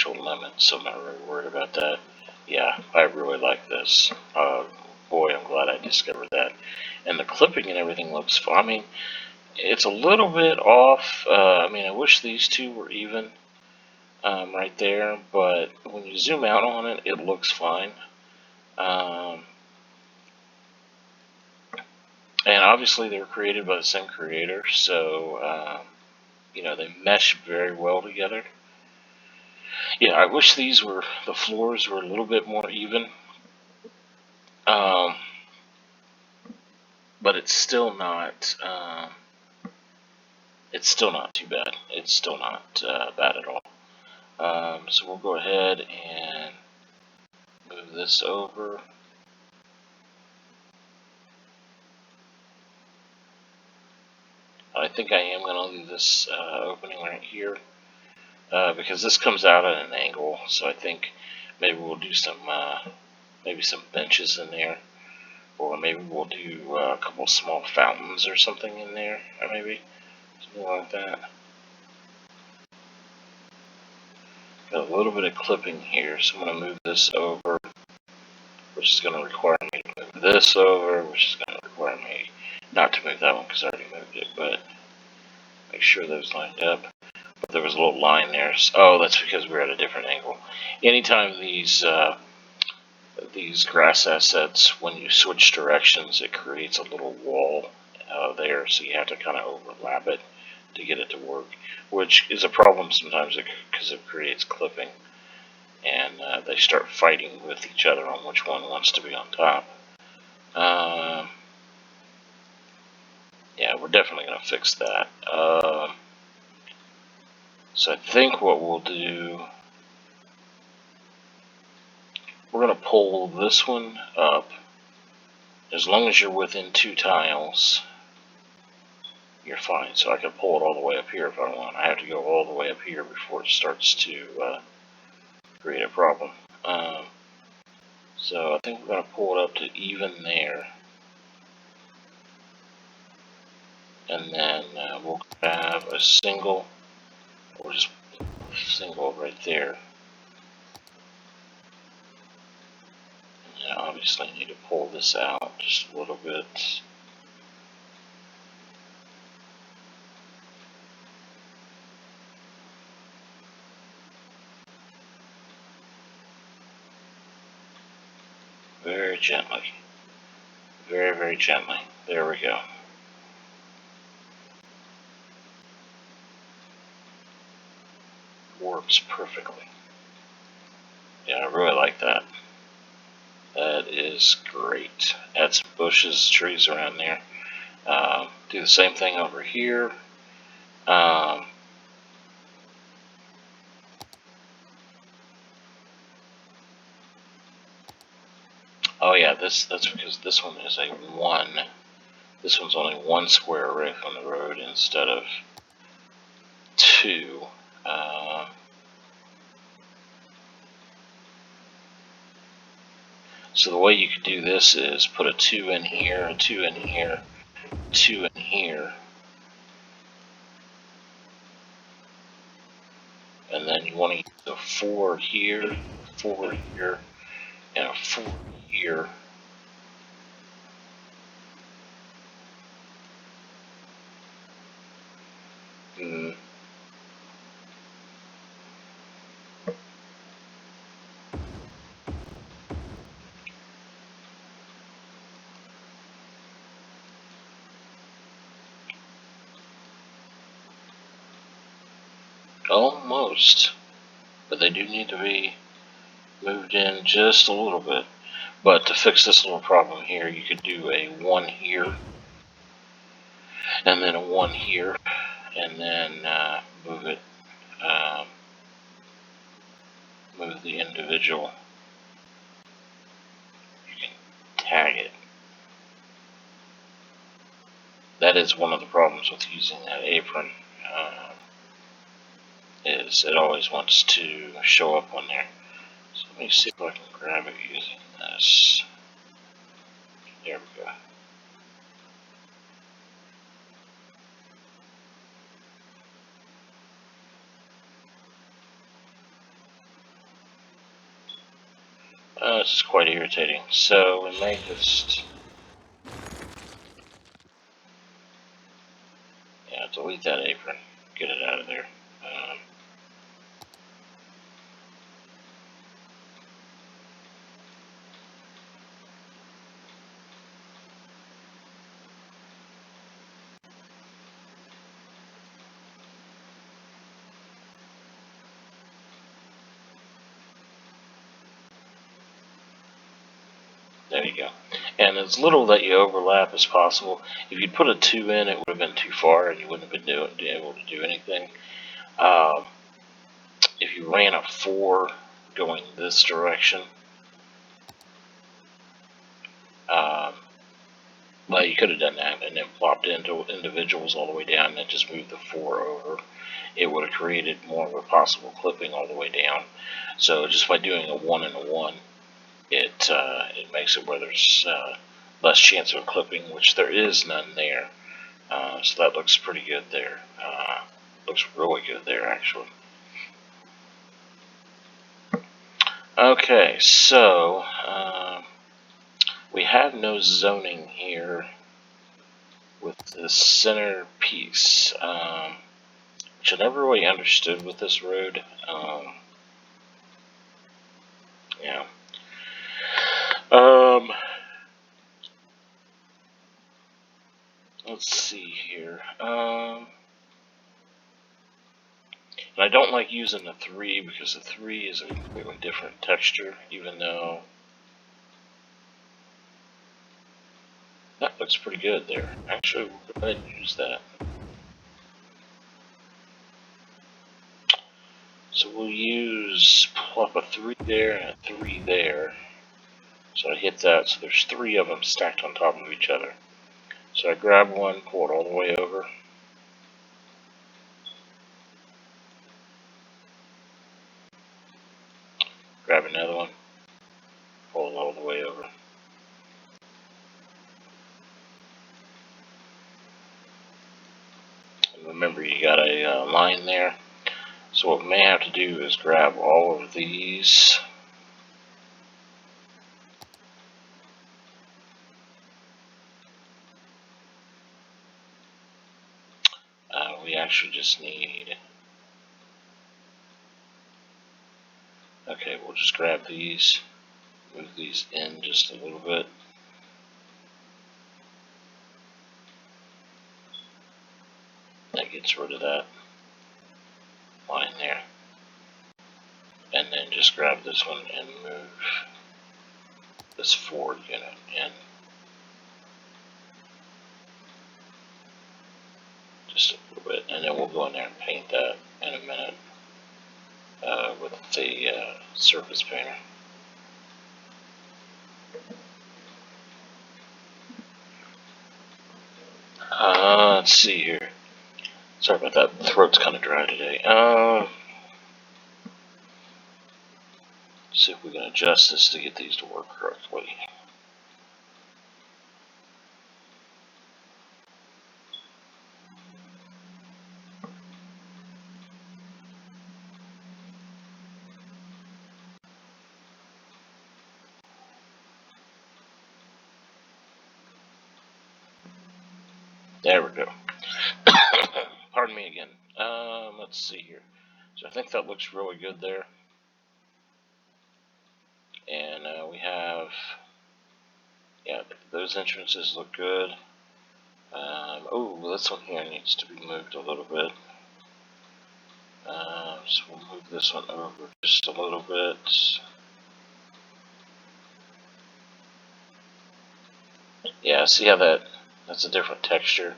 limit, so I'm not really worried about that. Yeah, I really like this. Boy, I'm glad I discovered that. And the clipping and everything looks fine. I mean, it's a little bit off. I mean, I wish these two were even right there, but when you zoom out on it, it looks fine. And obviously they were created by the same creator, so you know, they mesh very well together. Yeah, I wish the floors were a little bit more even. but it's still not. It's still not too bad. It's still not bad at all. So we'll go ahead and move this over. I think I am going to leave this opening right here because this comes out at an angle. So I think maybe we'll do some benches in there, or maybe we'll do a couple small fountains or something in there, or maybe something like that. Got a little bit of clipping here, so I'm going to move this over, which is going to require me to move this over, which is going to require me not to move that one because I already moved it, but make sure those lined up. But there was a little line there. Oh, that's because we're at a different angle. Anytime these grass assets, when you switch directions, it creates a little wall there, so you have to kind of overlap it to get it to work, which is a problem sometimes because it creates clipping, and they start fighting with each other on which one wants to be on top. Yeah, we're definitely going to fix that. So I think what we'll do, we're going to pull this one up. As long as you're within 2 tiles, you're fine. So I can pull it all the way up here if I want. I have to go all the way up here before it starts to create a problem. So I think we're going to pull it up to even there. And then we'll have a single, or just single right there. And obviously I need to pull this out just a little bit. Very gently. Very, very gently. There we go. Works perfectly. Yeah, I really like that. That is great. Add some bushes, trees around there. Do the same thing over here. Oh yeah, that's because this one is a 1. This one's only 1 square away from the road instead of 2. So the way you could do this is put a 2 in here, a 2 in here, 2 in here, and then you want to use a 4 here, 4 here, and a 4 here. Almost, but they do need to be moved in just a little bit. But to fix this little problem here, you could do a 1 here, and then a 1 here, and then move it, move the individual. You can tag it. That is one of the problems with using that apron, is it always wants to show up on there. So let me see if I can grab it using this. There we go. This is quite irritating. So we may just, yeah, delete that apron. Get it out of there. There you go. And as little that you overlap as possible. If you put a 2 in, it would have been too far and you wouldn't have been able to do anything. If you ran a 4 going this direction, well, you could have done that and then plopped into individuals all the way down and then just moved the 4 over. It would have created more of a possible clipping all the way down. So just by doing a 1 and a 1, it makes it where there's less chance of a clipping, which there is none there. So that looks pretty good there. Looks really good there, actually. Okay, so we have no zoning here with the center piece, which I never really understood with this road. Yeah. Let's see here. And I don't like using the 3 because the 3 is a completely different texture, even though that looks pretty good there. Actually, we'll go ahead and use that. So we'll plop a 3 there and a 3 there. So I hit that, so there's 3 of them stacked on top of each other. So I grab one, pull it all the way over. Grab another one, pull it all the way over. And remember, you got a line there. So what we may have to do is grab all of these. We actually just need... Okay, we'll just grab these, move these in just a little bit. That gets rid of that line there. And then just grab this one and move this forward unit in. Just a little bit. And then we'll go in there and paint that in a minute with the surface painter. Let's see here. Sorry about that. The throat's kind of dry today. See if we can adjust this to get these to work correctly. There we go. Pardon me again. Let's see here. So I think that looks really good there. And we have, yeah, those entrances look good. Oh, this one here needs to be moved a little bit. So we'll move this one over just a little bit. Yeah, see how that's a different texture.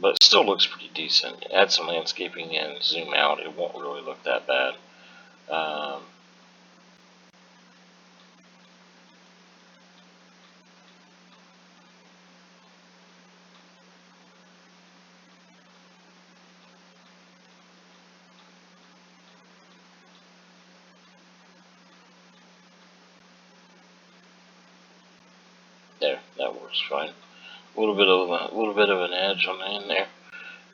But it still looks pretty decent. Add some landscaping and zoom out, it won't really look that bad. There, that works fine. A little bit of an edge on the end there.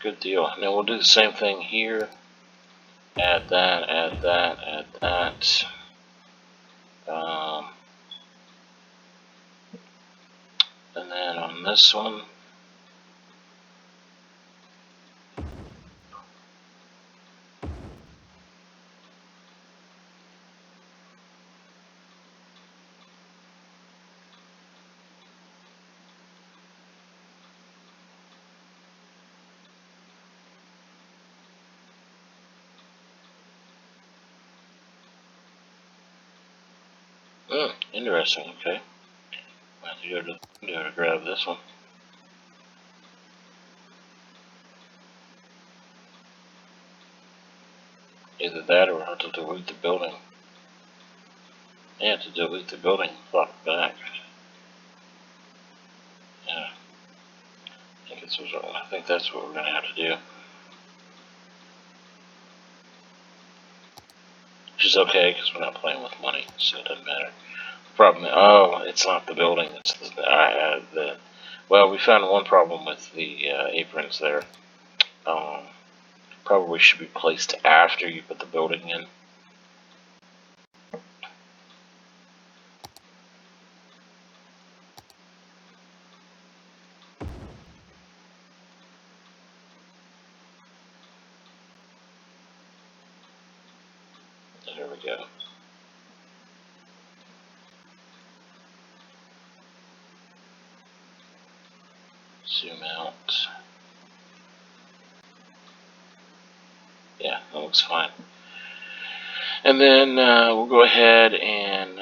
Good deal. Now we'll do the same thing here. Add that, add that, add that. And then on this one, Interesting. Okay. I have to go to the window to grab this one. Either that or I have to delete the building. Yeah, to delete the building, flop it back. Yeah. I think that's what we're going to have to do. Which is okay, because we're not playing with money, so it doesn't matter. Problem, oh, it's not the building, it's the well, we found one problem with the aprons there. Probably should be placed after you put the building in. There we go. Zoom out. Yeah, that looks fine. And then we'll go ahead and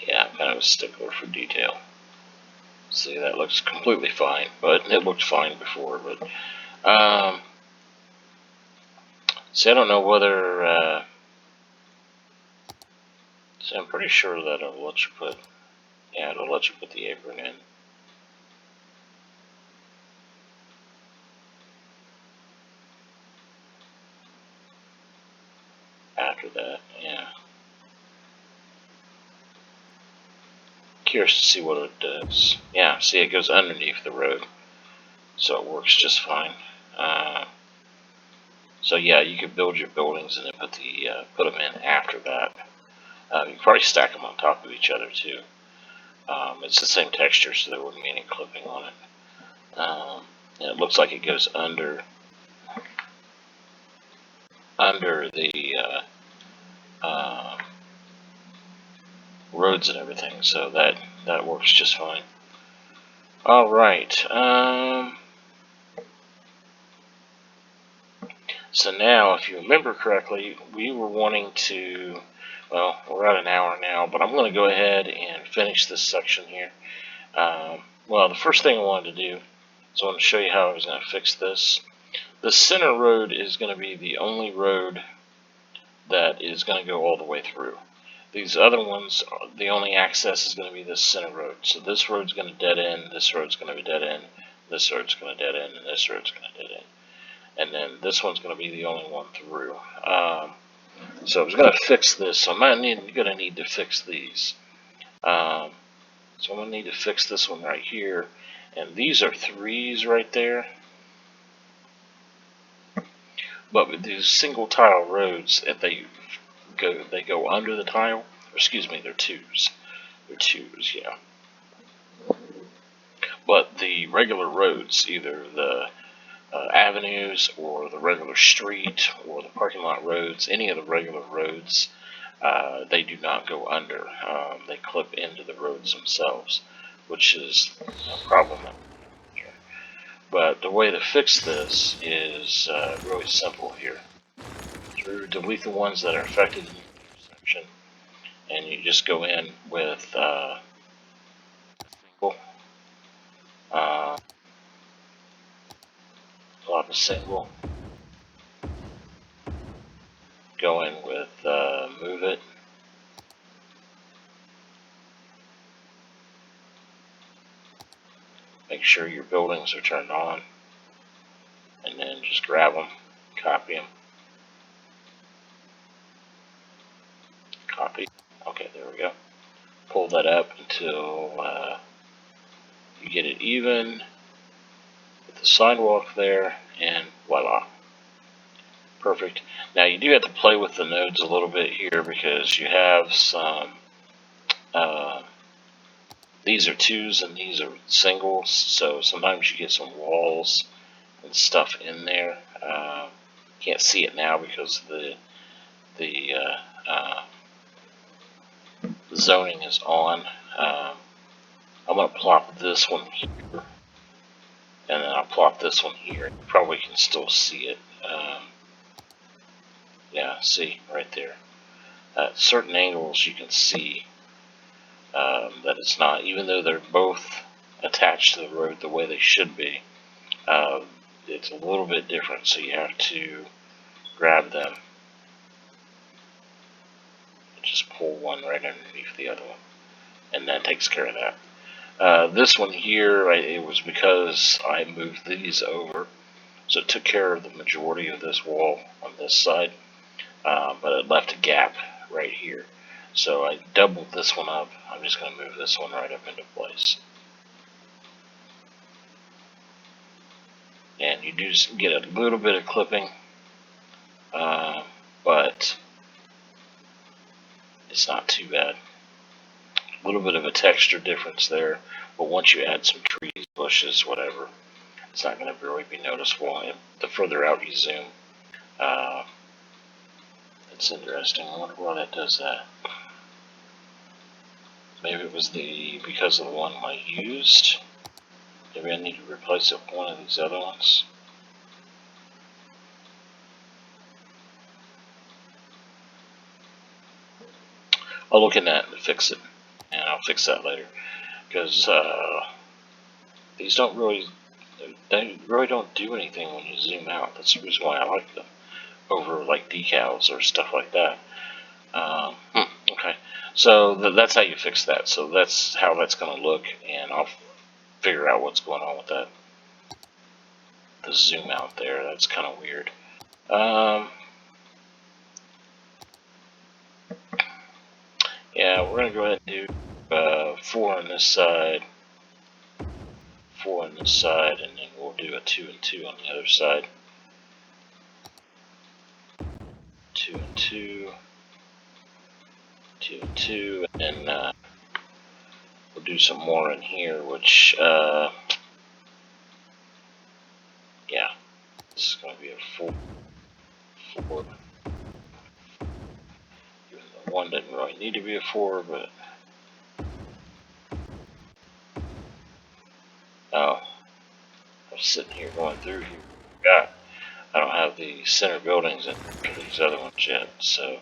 yeah, I'm kind of a stickler for detail. See, that looks completely fine, but it looked fine before. But see, I don't know whether. See, I'm pretty sure that it'll let you put. Yeah, it'll let you put the apron in. After that, yeah. Curious to see what it does. Yeah, see, it goes underneath the road, so it works just fine. So yeah, you could build your buildings and then put them in after that. You can probably stack them on top of each other too. It's the same texture, so there wouldn't be any clipping on it. And it looks like it goes under the roads and everything, so that works just fine. All right. So now, if you remember correctly, we were wanting to. Well, we're at an hour now, but I'm going to go ahead and finish this section here. Well, the first thing I wanted to do is I want to show you how I was going to fix this. The center road is going to be the only road that is going to go all the way through. These other ones, the only access is going to be this center road. So this road's going to dead end, this road's going to be dead end, this road's going to dead end, and this road's going to dead end. And then this one's going to be the only one through. So I was going to fix this, so I'm going to need to fix these. So I'm going to need to fix this one right here. And these are 3s right there. But with these single tile roads, if they go under the tile, or excuse me, they're 2s. They're 2s, yeah. But the regular roads, either the avenues or the regular street or the parking lot roads, any of the regular roads, they do not go under. They clip into the roads themselves, which is a problem. But the way to fix this is really simple here. You delete the ones that are affected in the intersection, and you just go in with plop a single, go in with move it, make sure your buildings are turned on, and then just grab them, copy them, copy. Okay, there we go. Pull that up until you get it even with the sidewalk there, and voila. Perfect. Now you do have to play with the nodes a little bit here because you have some, these are 2s and these are singles, so sometimes you get some walls and stuff in there. Can't see it now because the zoning is on. I'm going to plop this one here. and then I'll plot this one here. You probably can still see it. Yeah, see right there. At certain angles, you can see that it's not, even though they're both attached to the road the way they should be. It's a little bit different, so you have to grab them. Just pull one right underneath the other one, and that takes care of that. This one here, it was because I moved these over, so it took care of the majority of this wall on this side, but it left a gap right here. So I doubled this one up. I'm just going to move this one right up into place. And you do get a little bit of clipping, but it's not too bad. A little bit of a texture difference there, but once you add some trees, bushes, whatever, it's not going to really be noticeable. And the further out you zoom, it's interesting. I wonder why that does that. Maybe it was because of the one I used. Maybe I need to replace it with one of these other ones. I'll look in that and fix it, and I'll fix that later, because these don't really, they really don't do anything when you zoom out. That's the reason why I like them over like decals or stuff like that. Okay, so that's how you fix that. So that's how that's going to look, and I'll figure out what's going on with that. The zoom out there, that's kind of weird. Yeah, we're going to go ahead and do 4 on this side, 4 on this side, and then we'll do a 2 and 2 on the other side. 2 and 2, 2 and 2, and then we'll do some more in here, which, yeah, this is going to be a 4, 4. Even though 1 didn't really need to be a 4, but oh, I was sitting here going through here. God, I don't have the center buildings in for these other ones yet, so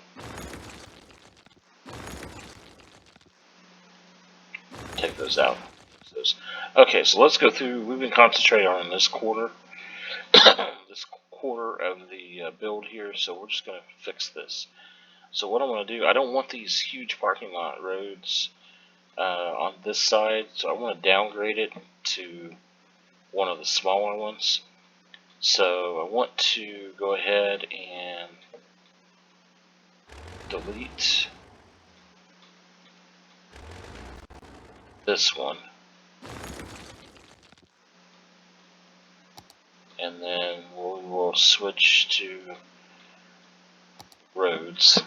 take those out. Okay, so let's go through. We've been concentrating on this quarter, this quarter of the build here, so we're just going to fix this. So what I'm going to do, I don't want these huge parking lot roads on this side, so I want to downgrade it to one of the smaller ones. So I want to go ahead and delete this one, and then we will switch to roads.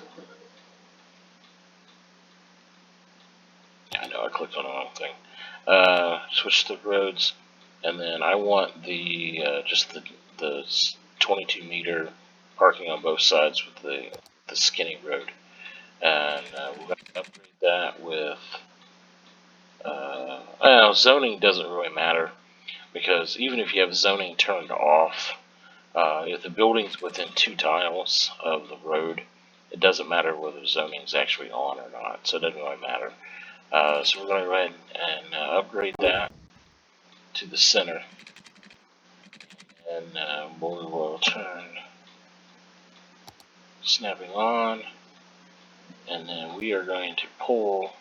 I know I clicked on the wrong thing. Switch to roads, and then I want the just the 22 meter parking on both sides with the skinny road, and we're going to upgrade that with. Zoning doesn't really matter, because even if you have zoning turned off, if the building's within 2 tiles of the road, it doesn't matter whether zoning is actually on or not, so it doesn't really matter. So we're going to go ahead and upgrade that to the center, and we will turn snapping on, and then we are going to pull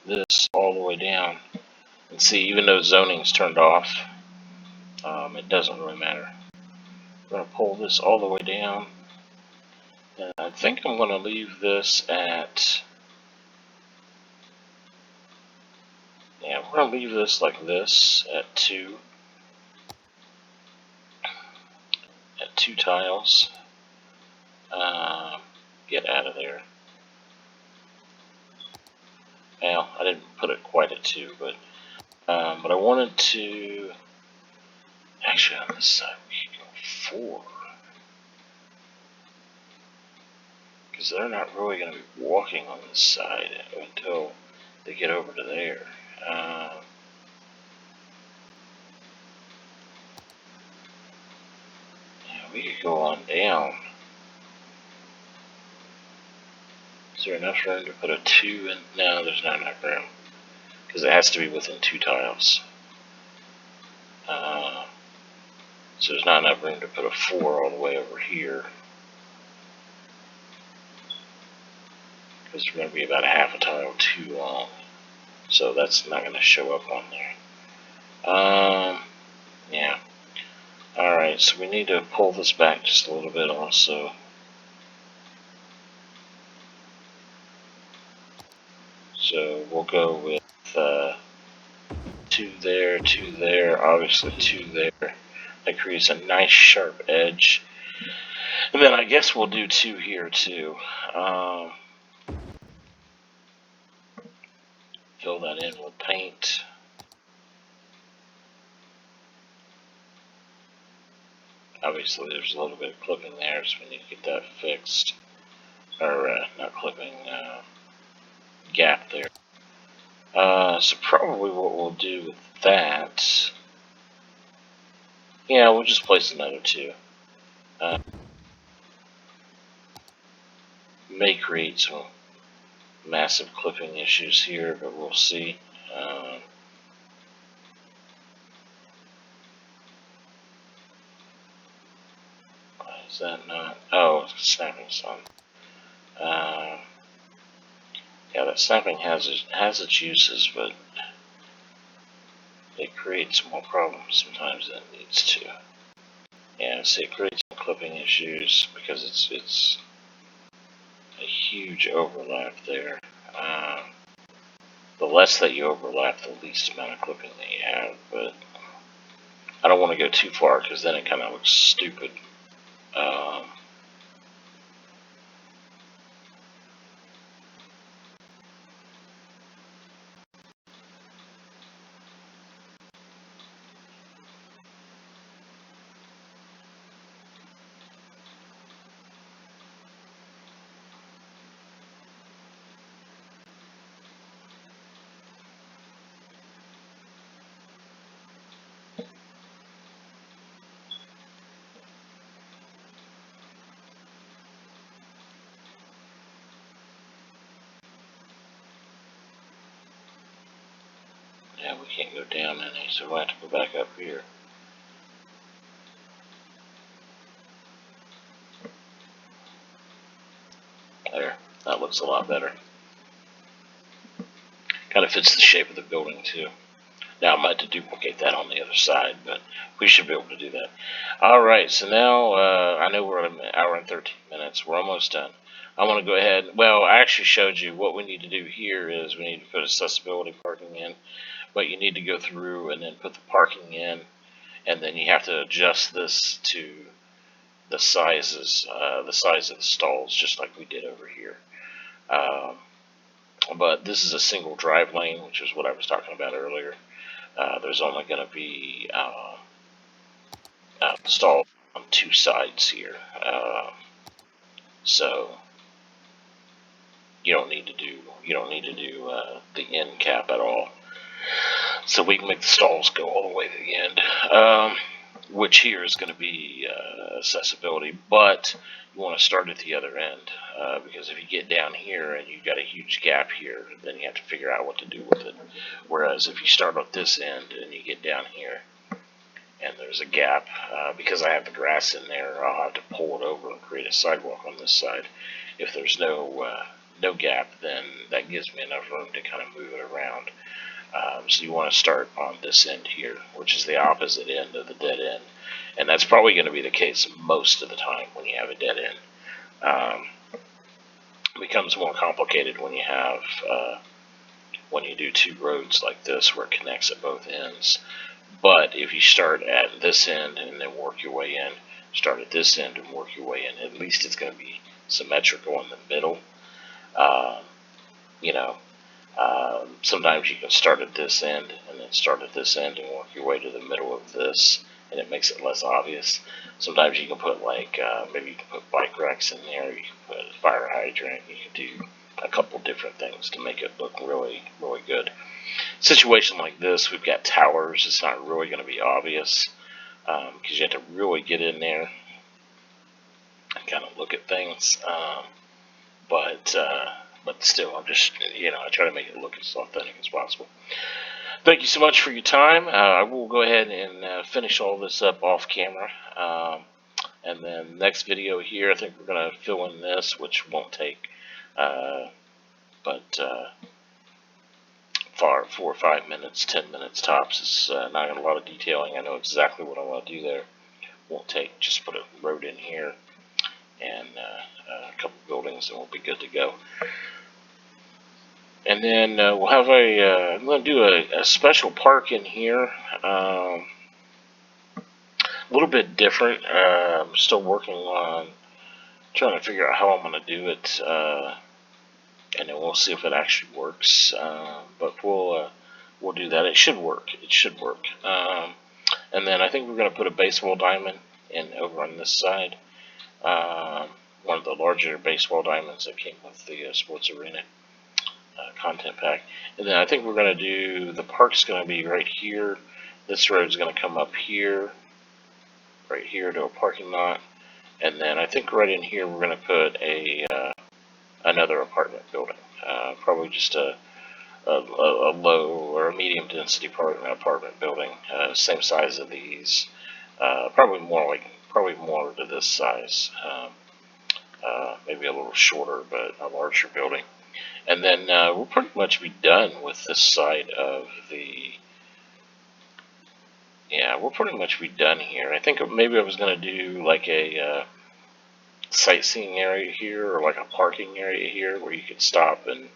this all the way down. And see, even though zoning's turned off, it doesn't really matter. We're going to pull this all the way down, and I think I'm going to leave this at, yeah, we're going to leave this like this at 2 tiles. Get out of there. Well, I didn't put it quite at 2, but I wanted to, actually on this side we could go 4, because they're not really going to be walking on this side until they get over to there. We could go on down. Is there enough room to put a 2 in? No, there's not enough room. Because it has to be within 2 tiles. So there's not enough room to put a 4 all the way over here. Because there's going to be about a half a tile too long. So that's not going to show up on there. Yeah. Alright, so we need to pull this back just a little bit also. So we'll go with 2 there, 2 there, obviously 2 there. That creates a nice sharp edge. And then I guess we'll do 2 here too. Fill that in with paint. Obviously there's a little bit of clipping there, so we need to get that fixed. Or, not clipping, gap there. So probably what we'll do with that, yeah, we'll just place another 2. May create some massive clipping issues here, but we'll see. Why is that not? Oh, it's snapping some. Yeah, that snapping has its uses, but it creates more problems sometimes than it needs to. Yeah, see, it creates some clipping issues because it's a huge overlap there. The less that you overlap, the least amount of clipping that you have, but I don't want to go too far because then it kind of looks stupid. Yeah, we can't go down any, so we'll have to go back up here. There, that looks a lot better. Kind of fits the shape of the building too. Now I might have to duplicate that on the other side, but we should be able to do that. Alright, so now I know we're at an hour and 13 minutes. We're almost done. I want to go ahead. Well, I actually showed you what we need to do here is we need to put accessibility parking in, but you need to go through and then put the parking in, and then you have to adjust this to the sizes, the size of the stalls, just like we did over here. But this is a single drive lane, which is what I was talking about earlier. There's only going to be stalls on 2 sides here, so you don't need to do the end cap at all. So we can make the stalls go all the way to the end, which here is going to be accessibility, but you want to start at the other end, because if you get down here and you've got a huge gap here, then you have to figure out what to do with it. Whereas if you start at this end and you get down here and there's a gap, because I have the grass in there, I'll have to pull it over and create a sidewalk on this side. If there's no gap, then that gives me enough room to kind of move it around. So you want to start on this end here, which is the opposite end of the dead end. And that's probably going to be the case most of the time when you have a dead end. It becomes more complicated when you have, when you do 2 roads like this where it connects at both ends. But if you start at this end and then work your way in, start at this end and work your way in, at least it's going to be symmetrical in the middle. You know, sometimes you can start at this end and then start at this end and work your way to the middle of this, and it makes it less obvious. Sometimes you can put like, maybe you can put bike racks in there, you can put a fire hydrant, you can do a couple different things to make it look really, really good. Situation like this, we've got towers, it's not really going to be obvious, because you have to really get in there kind of look at things. But still, I'm just, I try to make it look as authentic as possible. Thank you so much for your time. I will go ahead and finish all this up off camera. And then next video here, I think we're going to fill in this, which won't take but 4 or 5 minutes, 10 minutes tops. It's not a lot of detailing. I know exactly what I want to do there. Won't take, just put a road in here and a couple buildings and we'll be good to go. And then we'll have I'm going to do a special park in here. A little bit different. I'm still working on trying to figure out how I'm going to do it. And then we'll see if it actually works. But we'll do that. It should work. It should work. And then I think we're going to put a baseball diamond in over on this side. One of the larger baseball diamonds that came with the Sports Arena content pack. And then I think we're going to do, the park's going to be right here. This road's going to come up here, right here to a parking lot. And then I think right in here we're going to put another apartment building. Probably just a low or a medium density apartment building, same size of these. Probably more to this size. Maybe a little shorter, but a larger building. And then we'll pretty much be done with this side of the. Yeah, we'll pretty much be done here. I think maybe I was going to do like a sightseeing area here, or like a parking area here where you could stop and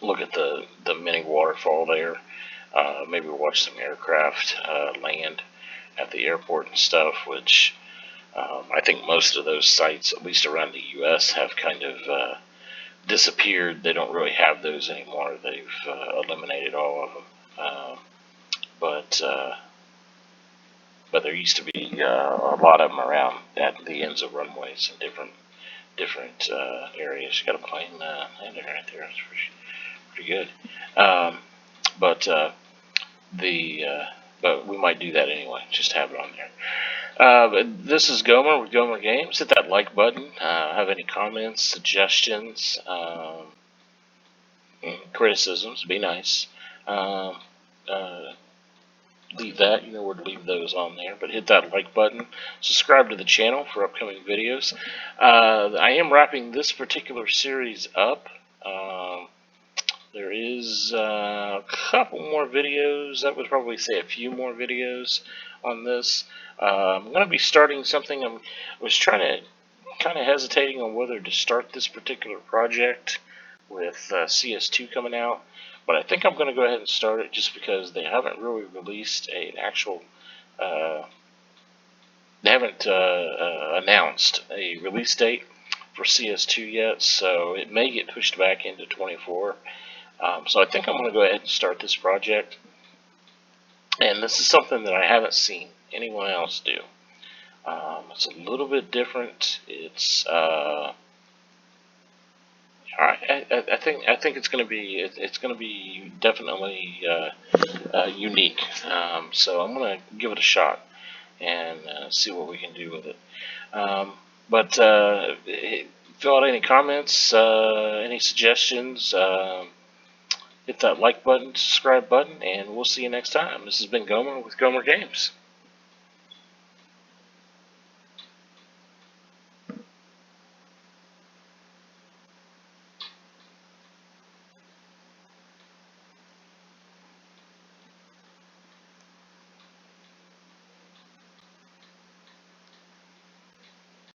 look at the mini waterfall there. Maybe watch some aircraft land at the airport and stuff, which I think most of those sites, at least around the U.S., have kind of disappeared. They don't really have those anymore. They've eliminated all of them. But there used to be a lot of them around at the ends of runways and different areas. You got a plane landing right there. It's pretty good. But we might do that anyway. Just have it on there. But this is Gomer with Gomer Games. Hit that like button. Have any comments, suggestions, criticisms? Be nice. Leave that, you know where to leave those on there, but hit that like button. Subscribe to the channel for upcoming videos. I am wrapping this particular series up. There is a couple more videos. I would probably say a few more videos on this. I'm going to be starting something. I was kind of hesitating on whether to start this particular project with CS2 coming out. But I think I'm going to go ahead and start it just because they haven't really released an actual, they haven't announced a release date for CS2 yet, so it may get pushed back into 24. So I think I'm going to go ahead and start this project. And this is something that I haven't seen anyone else do. It's a little bit different. It's I think it's going to be definitely unique. So I'm going to give it a shot and see what we can do with it. But fill out any comments, any suggestions. Hit that like button, subscribe button, and we'll see you next time. This has been Gomer with Gomer Games.